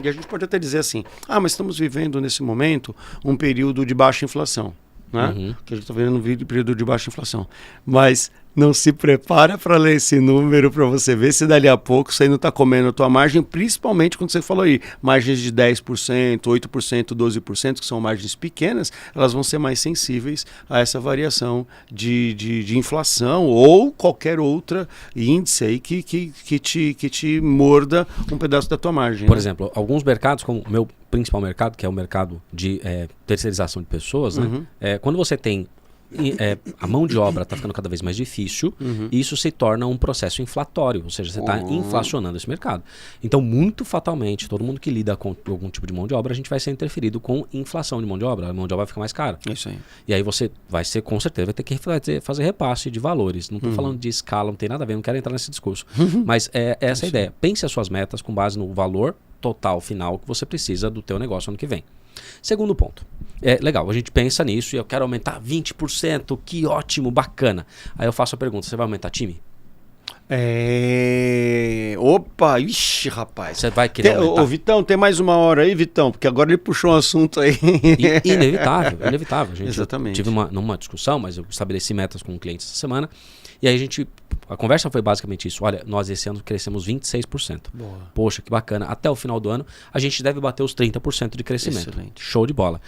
E a gente pode até dizer assim, mas estamos vivendo nesse momento um período de baixa inflação. Né? Que a gente está vendo um período de baixa inflação. Mas não se prepara para ler esse número para você ver se dali a pouco você não está comendo a tua margem, principalmente quando você falou aí, margens de 10%, 8%, 12%, que são margens pequenas, elas vão ser mais sensíveis a essa variação de inflação ou qualquer outra índice aí que te morda um pedaço da tua margem. Por né? exemplo, alguns mercados, como o meu principal mercado, que é o mercado de terceirização de pessoas, né? Quando você tem a mão de obra está ficando cada vez mais difícil e isso se torna um processo inflatório, ou seja, você está inflacionando esse mercado. Então, muito fatalmente, todo mundo que lida com algum tipo de mão de obra, a gente vai ser interferido com inflação de mão de obra, a mão de obra vai ficar mais cara. Isso aí. E aí você vai ser, com certeza, vai ter que fazer repasse de valores. Não estou falando de escala, não tem nada a ver, não quero entrar nesse discurso. Mas é essa a ideia. Pense as suas metas com base no valor total final que você precisa do teu negócio ano que vem. Segundo ponto. Legal, a gente pensa nisso e eu quero aumentar 20%, que ótimo, bacana. Aí eu faço a pergunta, você vai aumentar time? Opa, ixi, rapaz. Você vai querer aumentar? Ô, Vitão, tem mais uma hora aí, Vitão? Porque agora ele puxou um assunto aí. Inevitável. Exatamente. Eu tive numa discussão, mas eu estabeleci metas com clientes essa semana. E aí a conversa foi basicamente isso. Olha, nós esse ano crescemos 26%. Boa. Poxa, que bacana. Até o final do ano, a gente deve bater os 30% de crescimento. Excelente. Show de bola.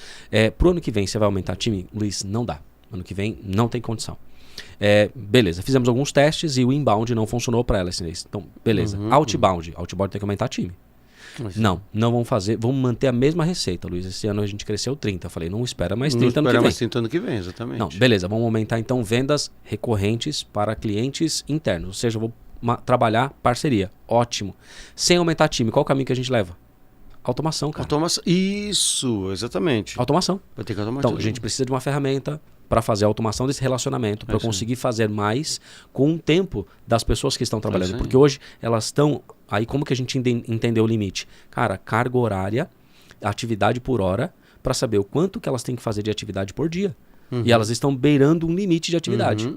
Pro ano que vem, você vai aumentar time? Luiz, não dá. Ano que vem, não tem condição. Beleza, fizemos alguns testes e o inbound não funcionou para ela. Então, beleza. Outbound tem que aumentar time. Não vamos fazer, vamos manter a mesma receita, Luiz. Esse ano a gente cresceu 30. Eu falei, não espera mais 30 ano que vem. mais 30 ano que vem, exatamente. Não, beleza, vamos aumentar então vendas recorrentes para clientes internos. Ou seja, eu vou trabalhar parceria. Ótimo. Sem aumentar time, qual o caminho que a gente leva? Automação, cara. Isso, exatamente. Automação. Vai ter que automatizar. Então, a gente precisa de uma ferramenta para fazer a automação desse relacionamento, para eu conseguir fazer mais com o tempo das pessoas que estão trabalhando. Porque hoje elas estão... Aí como que a gente entendeu o limite? Cara, carga horária, atividade por hora, para saber o quanto que elas têm que fazer de atividade por dia. E elas estão beirando um limite de atividade.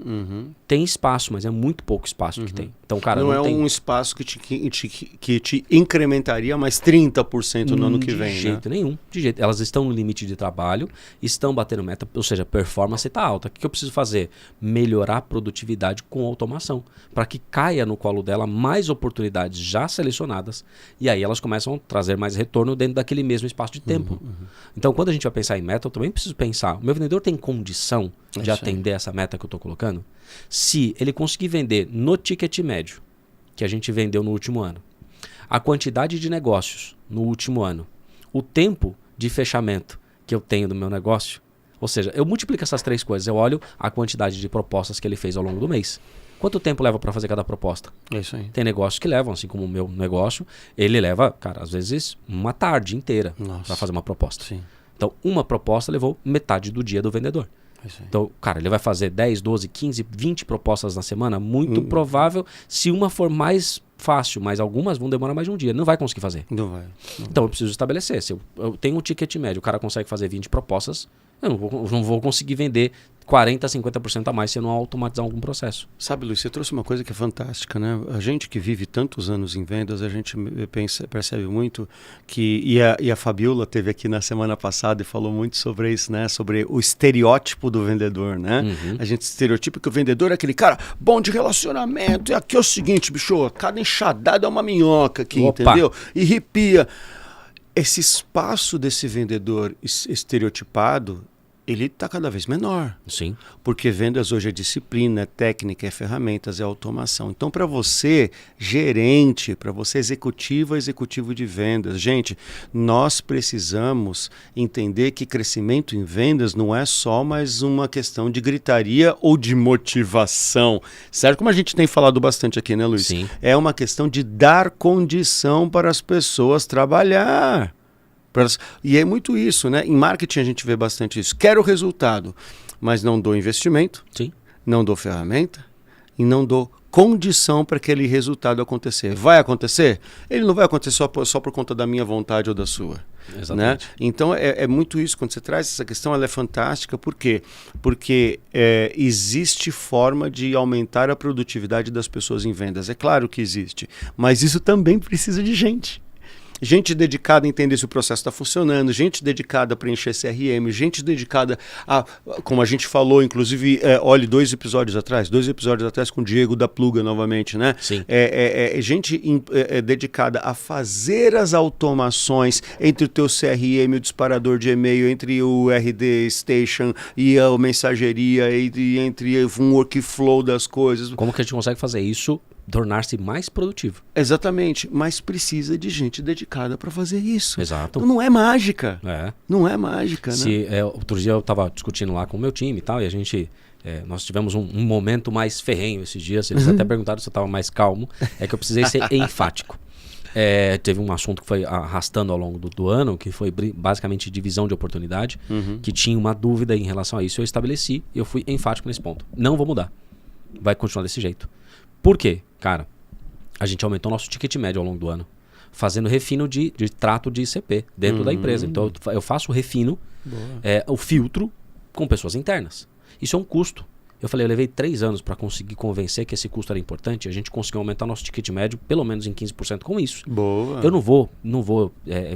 Tem espaço, mas é muito pouco espaço que tem. Então, cara, não tem um espaço que te incrementaria mais 30% no ano que vem. De jeito nenhum. Elas estão no limite de trabalho, estão batendo meta, ou seja, a performance está alta. O que eu preciso fazer? Melhorar a produtividade com automação, para que caia no colo dela mais oportunidades já selecionadas, e aí elas começam a trazer mais retorno dentro daquele mesmo espaço de tempo. Então, quando a gente vai pensar em meta, eu também preciso pensar, o meu vendedor tem condição de atender essa meta que eu estou colocando? Se ele conseguir vender no ticket médio, que a gente vendeu no último ano, a quantidade de negócios no último ano, o tempo de fechamento que eu tenho do meu negócio, ou seja, eu multiplico essas três coisas, eu olho a quantidade de propostas que ele fez ao longo do mês. Quanto tempo leva para fazer cada proposta? É isso aí. Tem negócios que levam, assim como o meu negócio, ele leva, cara, às vezes uma tarde inteira para fazer uma proposta. Sim. Então, uma proposta levou metade do dia do vendedor. Então, cara, ele vai fazer 10, 12, 15, 20 propostas na semana. Muito provável, se uma for mais fácil, mas algumas vão demorar mais de um dia. Não vai conseguir fazer. Não vai. Então, eu preciso estabelecer. Se eu tenho um ticket médio, o cara consegue fazer 20 propostas, eu não vou conseguir vender 40%, 50% a mais se eu não automatizar algum processo. Sabe, Luiz, você trouxe uma coisa que é fantástica, né? A gente que vive tantos anos em vendas, a gente percebe muito que... E a Fabiola teve aqui na semana passada e falou muito sobre isso, né? Sobre o estereótipo do vendedor, né? A gente estereotipa que o vendedor é aquele cara bom de relacionamento. E aqui é o seguinte, bicho, cada enxadada é uma minhoca aqui, entendeu? E arrepia. Esse espaço desse vendedor estereotipado, ele está cada vez menor. Sim. Porque vendas hoje é disciplina, é técnica, é ferramentas, é automação. Então, para você, gerente, para você, executivo de vendas, gente, nós precisamos entender que crescimento em vendas não é só mais uma questão de gritaria ou de motivação. Certo? Como a gente tem falado bastante aqui, né, Luiz? Sim. É uma questão de dar condição para as pessoas trabalhar. E é muito isso, né? Em marketing a gente vê bastante isso. Quero resultado, mas não dou investimento, Sim. não dou ferramenta e não dou condição para aquele resultado acontecer. Vai acontecer? Ele não vai acontecer só por conta da minha vontade ou da sua. Exatamente. Né? Então é muito isso, quando você traz essa questão, ela é fantástica. Por quê? Porque existe forma de aumentar a produtividade das pessoas em vendas. É claro que existe, mas isso também precisa de gente. Gente dedicada a entender se o processo está funcionando, gente dedicada a preencher CRM, gente dedicada a, como a gente falou, inclusive, olhe 2 episódios atrás com o Diego da Pluga novamente, né? Sim. Gente dedicada a fazer as automações entre o teu CRM, o disparador de e-mail, entre o RD Station e a mensageria, e entre um workflow das coisas. Como que a gente consegue fazer isso? Tornar-se mais produtivo. Exatamente, mas precisa de gente dedicada para fazer isso. Exato. Não é mágica. É. Não é mágica, né? Outro dia eu estava discutindo lá com o meu time e tal, e a gente... nós tivemos um momento mais ferrenho esses dias. Eles até perguntaram se eu estava mais calmo. É que eu precisei ser enfático. Teve um assunto que foi arrastando ao longo do ano, que foi basicamente divisão de oportunidade, que tinha uma dúvida em relação a isso. Eu estabeleci e eu fui enfático nesse ponto. Não vou mudar. Vai continuar desse jeito. Por quê? Cara, a gente aumentou nosso ticket médio ao longo do ano, fazendo refino de trato de ICP dentro da empresa. Então eu faço o refino, o filtro com pessoas internas. Isso é um custo. Eu levei 3 anos para conseguir convencer que esse custo era importante. A gente conseguiu aumentar nosso ticket médio pelo menos em 15% com isso. Boa. Eu não vou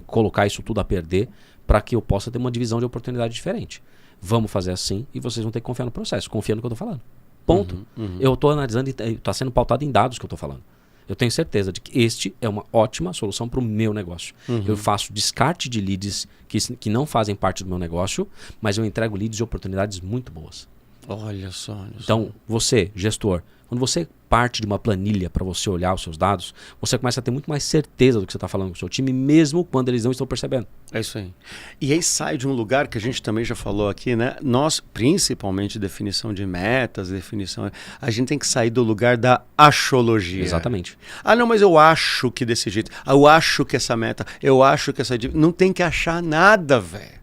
colocar isso tudo a perder para que eu possa ter uma divisão de oportunidade diferente. Vamos fazer assim e vocês vão ter que confiar no processo. Confia no que eu estou falando. Ponto. Eu estou analisando e está sendo pautado em dados que eu estou falando. Eu tenho certeza de que este é uma ótima solução para o meu negócio. Eu faço descarte de leads que não fazem parte do meu negócio, mas eu entrego leads e oportunidades muito boas. Olha só. Então, você, gestor, quando você parte de uma planilha para você olhar os seus dados, você começa a ter muito mais certeza do que você está falando com o seu time, mesmo quando eles não estão percebendo. É isso aí. E aí sai de um lugar que a gente também já falou aqui, né? Nós, principalmente definição de metas, a gente tem que sair do lugar da achologia. Exatamente. Não, mas eu acho que desse jeito, eu acho que essa meta, eu acho que essa... Não tem que achar nada, velho.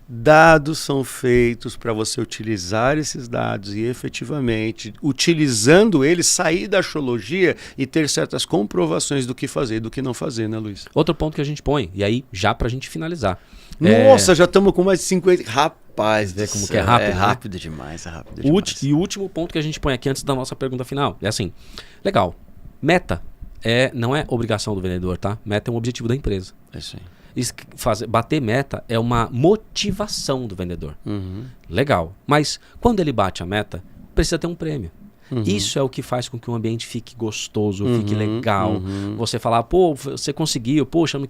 Dados são feitos para você utilizar esses dados e efetivamente, utilizando eles, sair da achologia e ter certas comprovações do que fazer e do que não fazer, né, Luiz? Outro ponto que a gente põe, e aí já pra gente finalizar. Nossa, já estamos com mais de 50... Rapaz, vê como que é rápido. É rápido demais, é rápido demais. E o último ponto que a gente põe aqui antes da nossa pergunta final. É assim, legal, meta não é obrigação do vendedor, tá? Meta é um objetivo da empresa. É isso aí. Bater meta é uma motivação do vendedor. Legal, mas quando ele bate a meta, precisa ter um prêmio. Isso é o que faz com que o ambiente fique gostoso, fique legal. Você falar, pô, você conseguiu, poxa,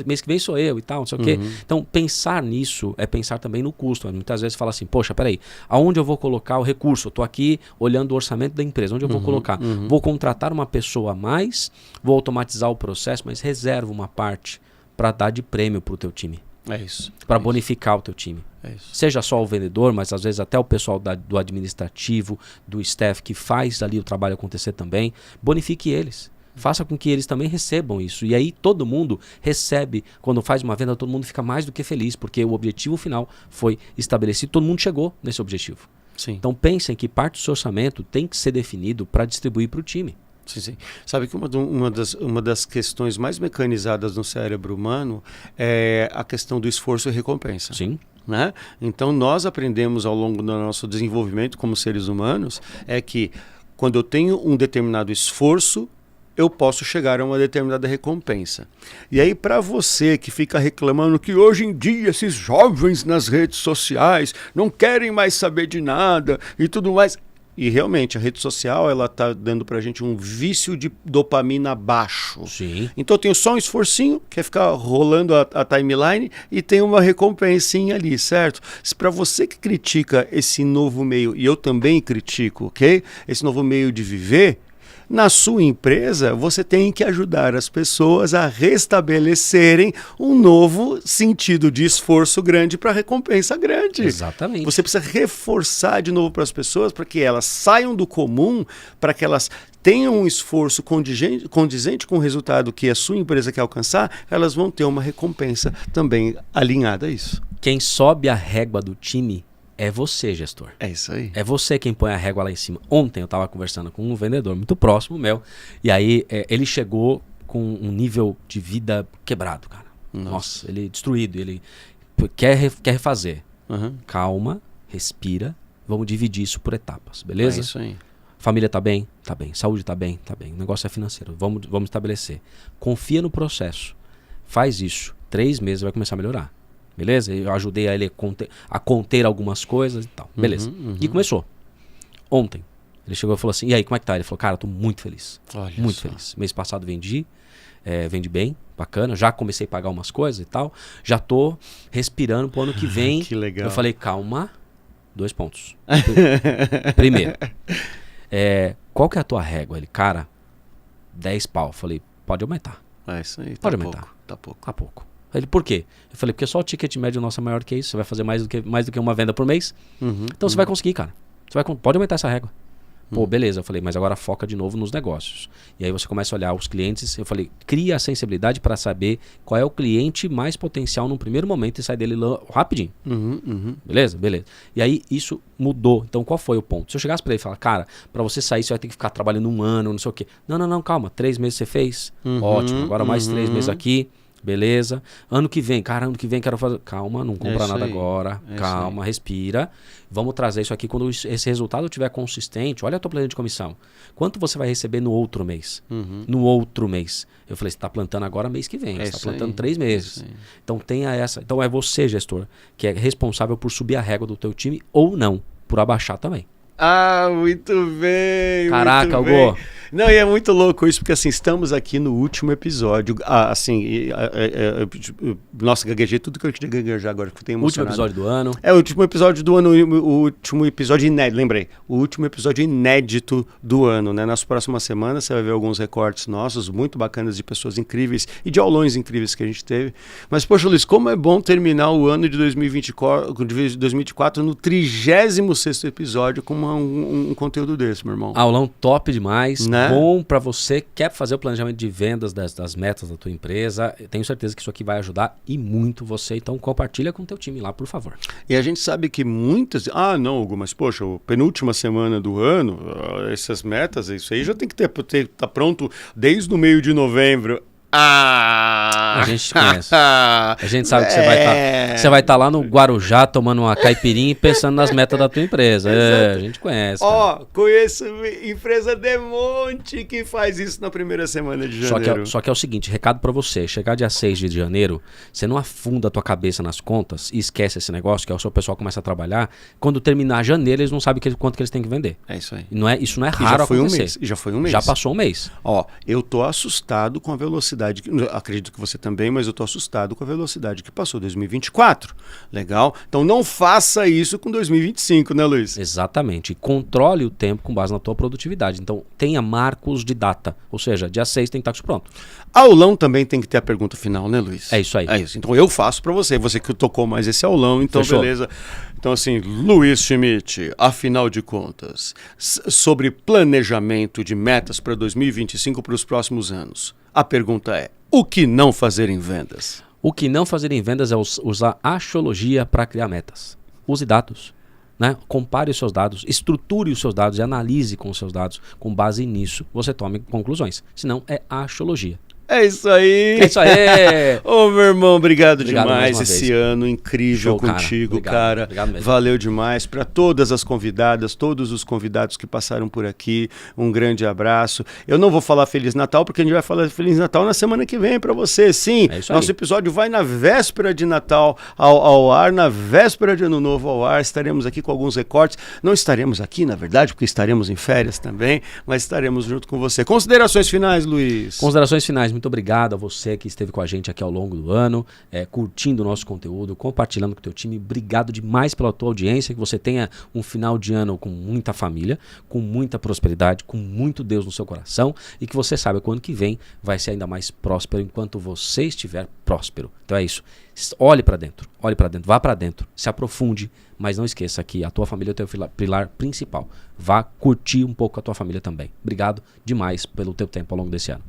mês que vem sou eu e tal, não sei o quê. Então, pensar nisso é pensar também no custo. Muitas vezes fala assim, poxa, peraí, aonde eu vou colocar o recurso? Eu estou aqui olhando o orçamento da empresa, onde eu vou colocar? Vou contratar uma pessoa a mais, vou automatizar o processo, mas reservo uma parte para dar de prêmio para o teu time. É isso. Para bonificar o teu time. É isso. Seja só o vendedor, mas às vezes até o pessoal do administrativo, do staff que faz ali o trabalho acontecer também. Bonifique eles. Faça com que eles também recebam isso. E aí todo mundo recebe, quando faz uma venda, todo mundo fica mais do que feliz, porque o objetivo final foi estabelecido, todo mundo chegou nesse objetivo. Sim. Então pensem que parte do seu orçamento tem que ser definido para distribuir para o time. Sim. Sabe que uma das questões mais mecanizadas no cérebro humano é a questão do esforço e recompensa. Sim. Né? Então nós aprendemos ao longo do nosso desenvolvimento como seres humanos que quando eu tenho um determinado esforço, eu posso chegar a uma determinada recompensa. E aí, para você que fica reclamando que hoje em dia esses jovens nas redes sociais não querem mais saber de nada e tudo mais... E realmente, a rede social, ela está dando pra gente um vício de dopamina baixo. Sim. Então eu tenho só um esforcinho, que é ficar rolando a timeline, e tem uma recompensinha ali, certo? Para você que critica esse novo meio, e eu também critico, ok? Esse novo meio de viver, na sua empresa, você tem que ajudar as pessoas a restabelecerem um novo sentido de esforço grande para recompensa grande. Exatamente. Você precisa reforçar de novo para as pessoas para que elas saiam do comum, para que elas tenham um esforço condizente com o resultado que a sua empresa quer alcançar, elas vão ter uma recompensa também alinhada a isso. Quem sobe a régua do time é você, gestor. É isso aí. É você quem põe a régua lá em cima. Ontem eu estava conversando com um vendedor muito próximo meu, e aí ele chegou com um nível de vida quebrado, cara. Nossa, ele destruído, ele quer refazer. Uhum. Calma, respira, vamos dividir isso por etapas, beleza? É isso aí. Família tá bem? Tá bem. Saúde tá bem? Tá bem. O negócio é financeiro. Vamos estabelecer. Confia no processo. Faz isso. 3 meses vai começar a melhorar. Beleza? Eu ajudei a ele a conter algumas coisas e tal. Beleza. E começou. Ontem. Ele chegou e falou assim, e aí, como é que tá? Ele falou, cara, eu tô muito feliz. Olha muito só. feliz. Mês passado vendi bem, bacana. Já comecei a pagar umas coisas e tal. Já tô respirando pro ano que vem. Que legal. Eu falei, calma, 2 pontos. Primeiro, qual que é a tua régua? Ele, cara, 10 pau. Eu falei, pode aumentar. É isso aí. Pode aumentar. Tá pouco. Tá pouco. Ele, por quê? Eu falei, porque só o ticket médio nosso é maior que isso. Você vai fazer mais do que uma venda por mês. Então você vai conseguir, cara. Pode aumentar essa régua. Pô, beleza. Eu falei, mas agora foca de novo nos negócios. E aí você começa a olhar os clientes. Eu falei, cria a sensibilidade para saber qual é o cliente mais potencial num primeiro momento e sai dele rapidinho. Beleza? Beleza. E aí isso mudou. Então qual foi o ponto? Se eu chegasse para ele e falar, cara, para você sair você vai ter que ficar trabalhando 1 ano, não sei o quê. Não, calma. 3 meses você fez. Ótimo. Agora mais 3 meses aqui. Beleza. Ano que vem quero fazer. Calma, não compra nada agora. Calma, respira. Vamos trazer isso aqui quando esse resultado estiver consistente. Olha a tua planilha de comissão. Quanto você vai receber no outro mês? No outro mês. Eu falei, você está plantando agora mês que vem. Você está plantando 3 meses. Então tenha essa. Então é você, gestor, que é responsável por subir a régua do teu time ou não, por abaixar também. Ah, muito bem. Caraca, muito bem. Hugo. Não, e é muito louco isso, porque assim, estamos aqui no último episódio. Nossa, gaguejei tudo que eu tinha que gaguejar agora, que eu tenho emocionado. Último episódio do ano. É o último episódio do ano, o último episódio inédito, lembrei. O último episódio inédito do ano, né? Nas próximas semanas você vai ver alguns recortes nossos, muito bacanas, de pessoas incríveis e de aulões incríveis que a gente teve. Mas, poxa, Luiz, como é bom terminar o ano de 2024 no 36º episódio com um conteúdo desse, meu irmão. Aulão top demais, né? Bom para você que quer fazer o planejamento de vendas das metas da tua empresa. Eu tenho certeza que isso aqui vai ajudar e muito você. Então compartilha com o teu time lá, por favor. E a gente sabe que muitas... Ah, não, Hugo, mas poxa, a penúltima semana do ano, essas metas, isso aí já tem que tá pronto desde o meio de novembro. A gente te conhece. A gente sabe que você vai estar lá no Guarujá tomando uma caipirinha e pensando nas metas da tua empresa. A gente conhece. Conheço empresa de monte que faz isso na primeira semana de janeiro. Só que é o seguinte, recado pra você. Chegar dia 6 de janeiro, você não afunda a tua cabeça nas contas e esquece esse negócio, que é o seu pessoal começa a trabalhar. Quando terminar janeiro, eles não sabem quanto que eles têm que vender. É isso aí. Isso não é raro acontecer. Já foi um mês. Já passou um mês. Eu tô assustado com a velocidade. Acredito que você também, mas eu tô assustado com a velocidade que passou 2024. Legal? Então não faça isso com 2025, né, Luiz? Exatamente. Controle o tempo com base na tua produtividade. Então tenha marcos de data. Ou seja, dia 6 tem que estar com isso pronto. Aulão também tem que ter a pergunta final, né, Luiz? É isso aí. É isso. Então eu faço para você. Você que tocou mais esse aulão, então Fechou. Beleza. Então assim, Luiz Schmidt, afinal de contas, sobre planejamento de metas para 2025 para os próximos anos. A pergunta é, o que não fazer em vendas? O que não fazer em vendas é usar axiologia para criar metas. Use dados. Né? Compare os seus dados, estruture os seus dados e analise com os seus dados. Com base nisso, você tome conclusões. Senão é axiologia. É isso aí. É isso aí. Ô, meu irmão, obrigado demais mais uma esse vez. ano incrível. Show, contigo, obrigado, cara. obrigado mesmo. Valeu demais. Para todas as convidadas, todos os convidados que passaram por aqui, um grande abraço. Eu não vou falar Feliz Natal, porque a gente vai falar Feliz Natal na semana que vem para você. Sim, É isso nosso aí. episódio vai na véspera de Natal ao ar, na véspera de Ano Novo ao ar. Estaremos aqui com alguns recortes. Não estaremos aqui, na verdade, porque estaremos em férias também, mas estaremos junto com você. Considerações finais, Luiz? Considerações finais. Muito obrigado a você que esteve com a gente aqui ao longo do ano, curtindo o nosso conteúdo, compartilhando com o teu time. Obrigado demais pela tua audiência, que você tenha um final de ano com muita família, com muita prosperidade, com muito Deus no seu coração e que você saiba que o ano que vem vai ser ainda mais próspero enquanto você estiver próspero. Então é isso. Olhe para dentro, vá para dentro, se aprofunde, mas não esqueça que a tua família é o teu pilar principal. Vá curtir um pouco a tua família também. Obrigado demais pelo teu tempo ao longo desse ano.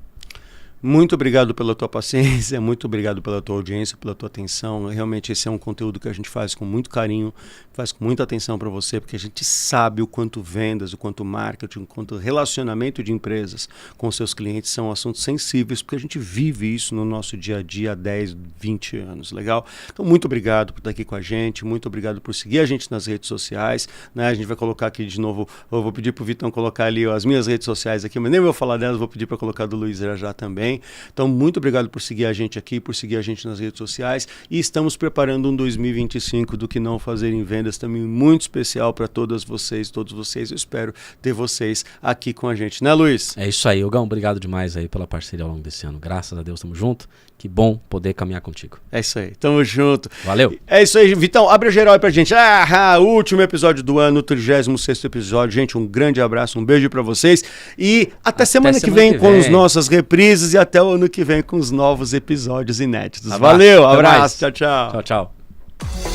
Muito obrigado pela tua paciência, muito obrigado pela tua audiência, pela tua atenção. Realmente esse é um conteúdo que a gente faz com muito carinho, faz com muita atenção para você, porque a gente sabe o quanto vendas, o quanto marketing, o quanto relacionamento de empresas com seus clientes são assuntos sensíveis, porque a gente vive isso no nosso dia a dia há 10, 20 anos, legal? Então, muito obrigado por estar aqui com a gente, muito obrigado por seguir a gente nas redes sociais, né? A gente vai colocar aqui de novo, eu vou pedir para o Vitão colocar ali as minhas redes sociais aqui, mas nem vou falar delas, vou pedir para colocar do Luiz já também. Então, muito obrigado por seguir a gente aqui, por seguir a gente nas redes sociais, e estamos preparando um 2025 do que não fazer em vendas também muito especial para todos vocês. Eu espero ter vocês aqui com a gente, né, Luiz? É isso aí, Hugão, obrigado demais aí pela parceria ao longo desse ano. Graças a Deus, tamo junto. Que bom poder caminhar contigo. É isso aí, tamo junto. Valeu. É isso aí, Vitão, abre a geral aí pra gente. Último episódio do ano, 36º episódio. Gente, um grande abraço, um beijo pra vocês. E até semana que vem com as nossas reprises e até o ano que vem com os novos episódios inéditos. Valeu, abraço, tchau, tchau. Tchau, tchau.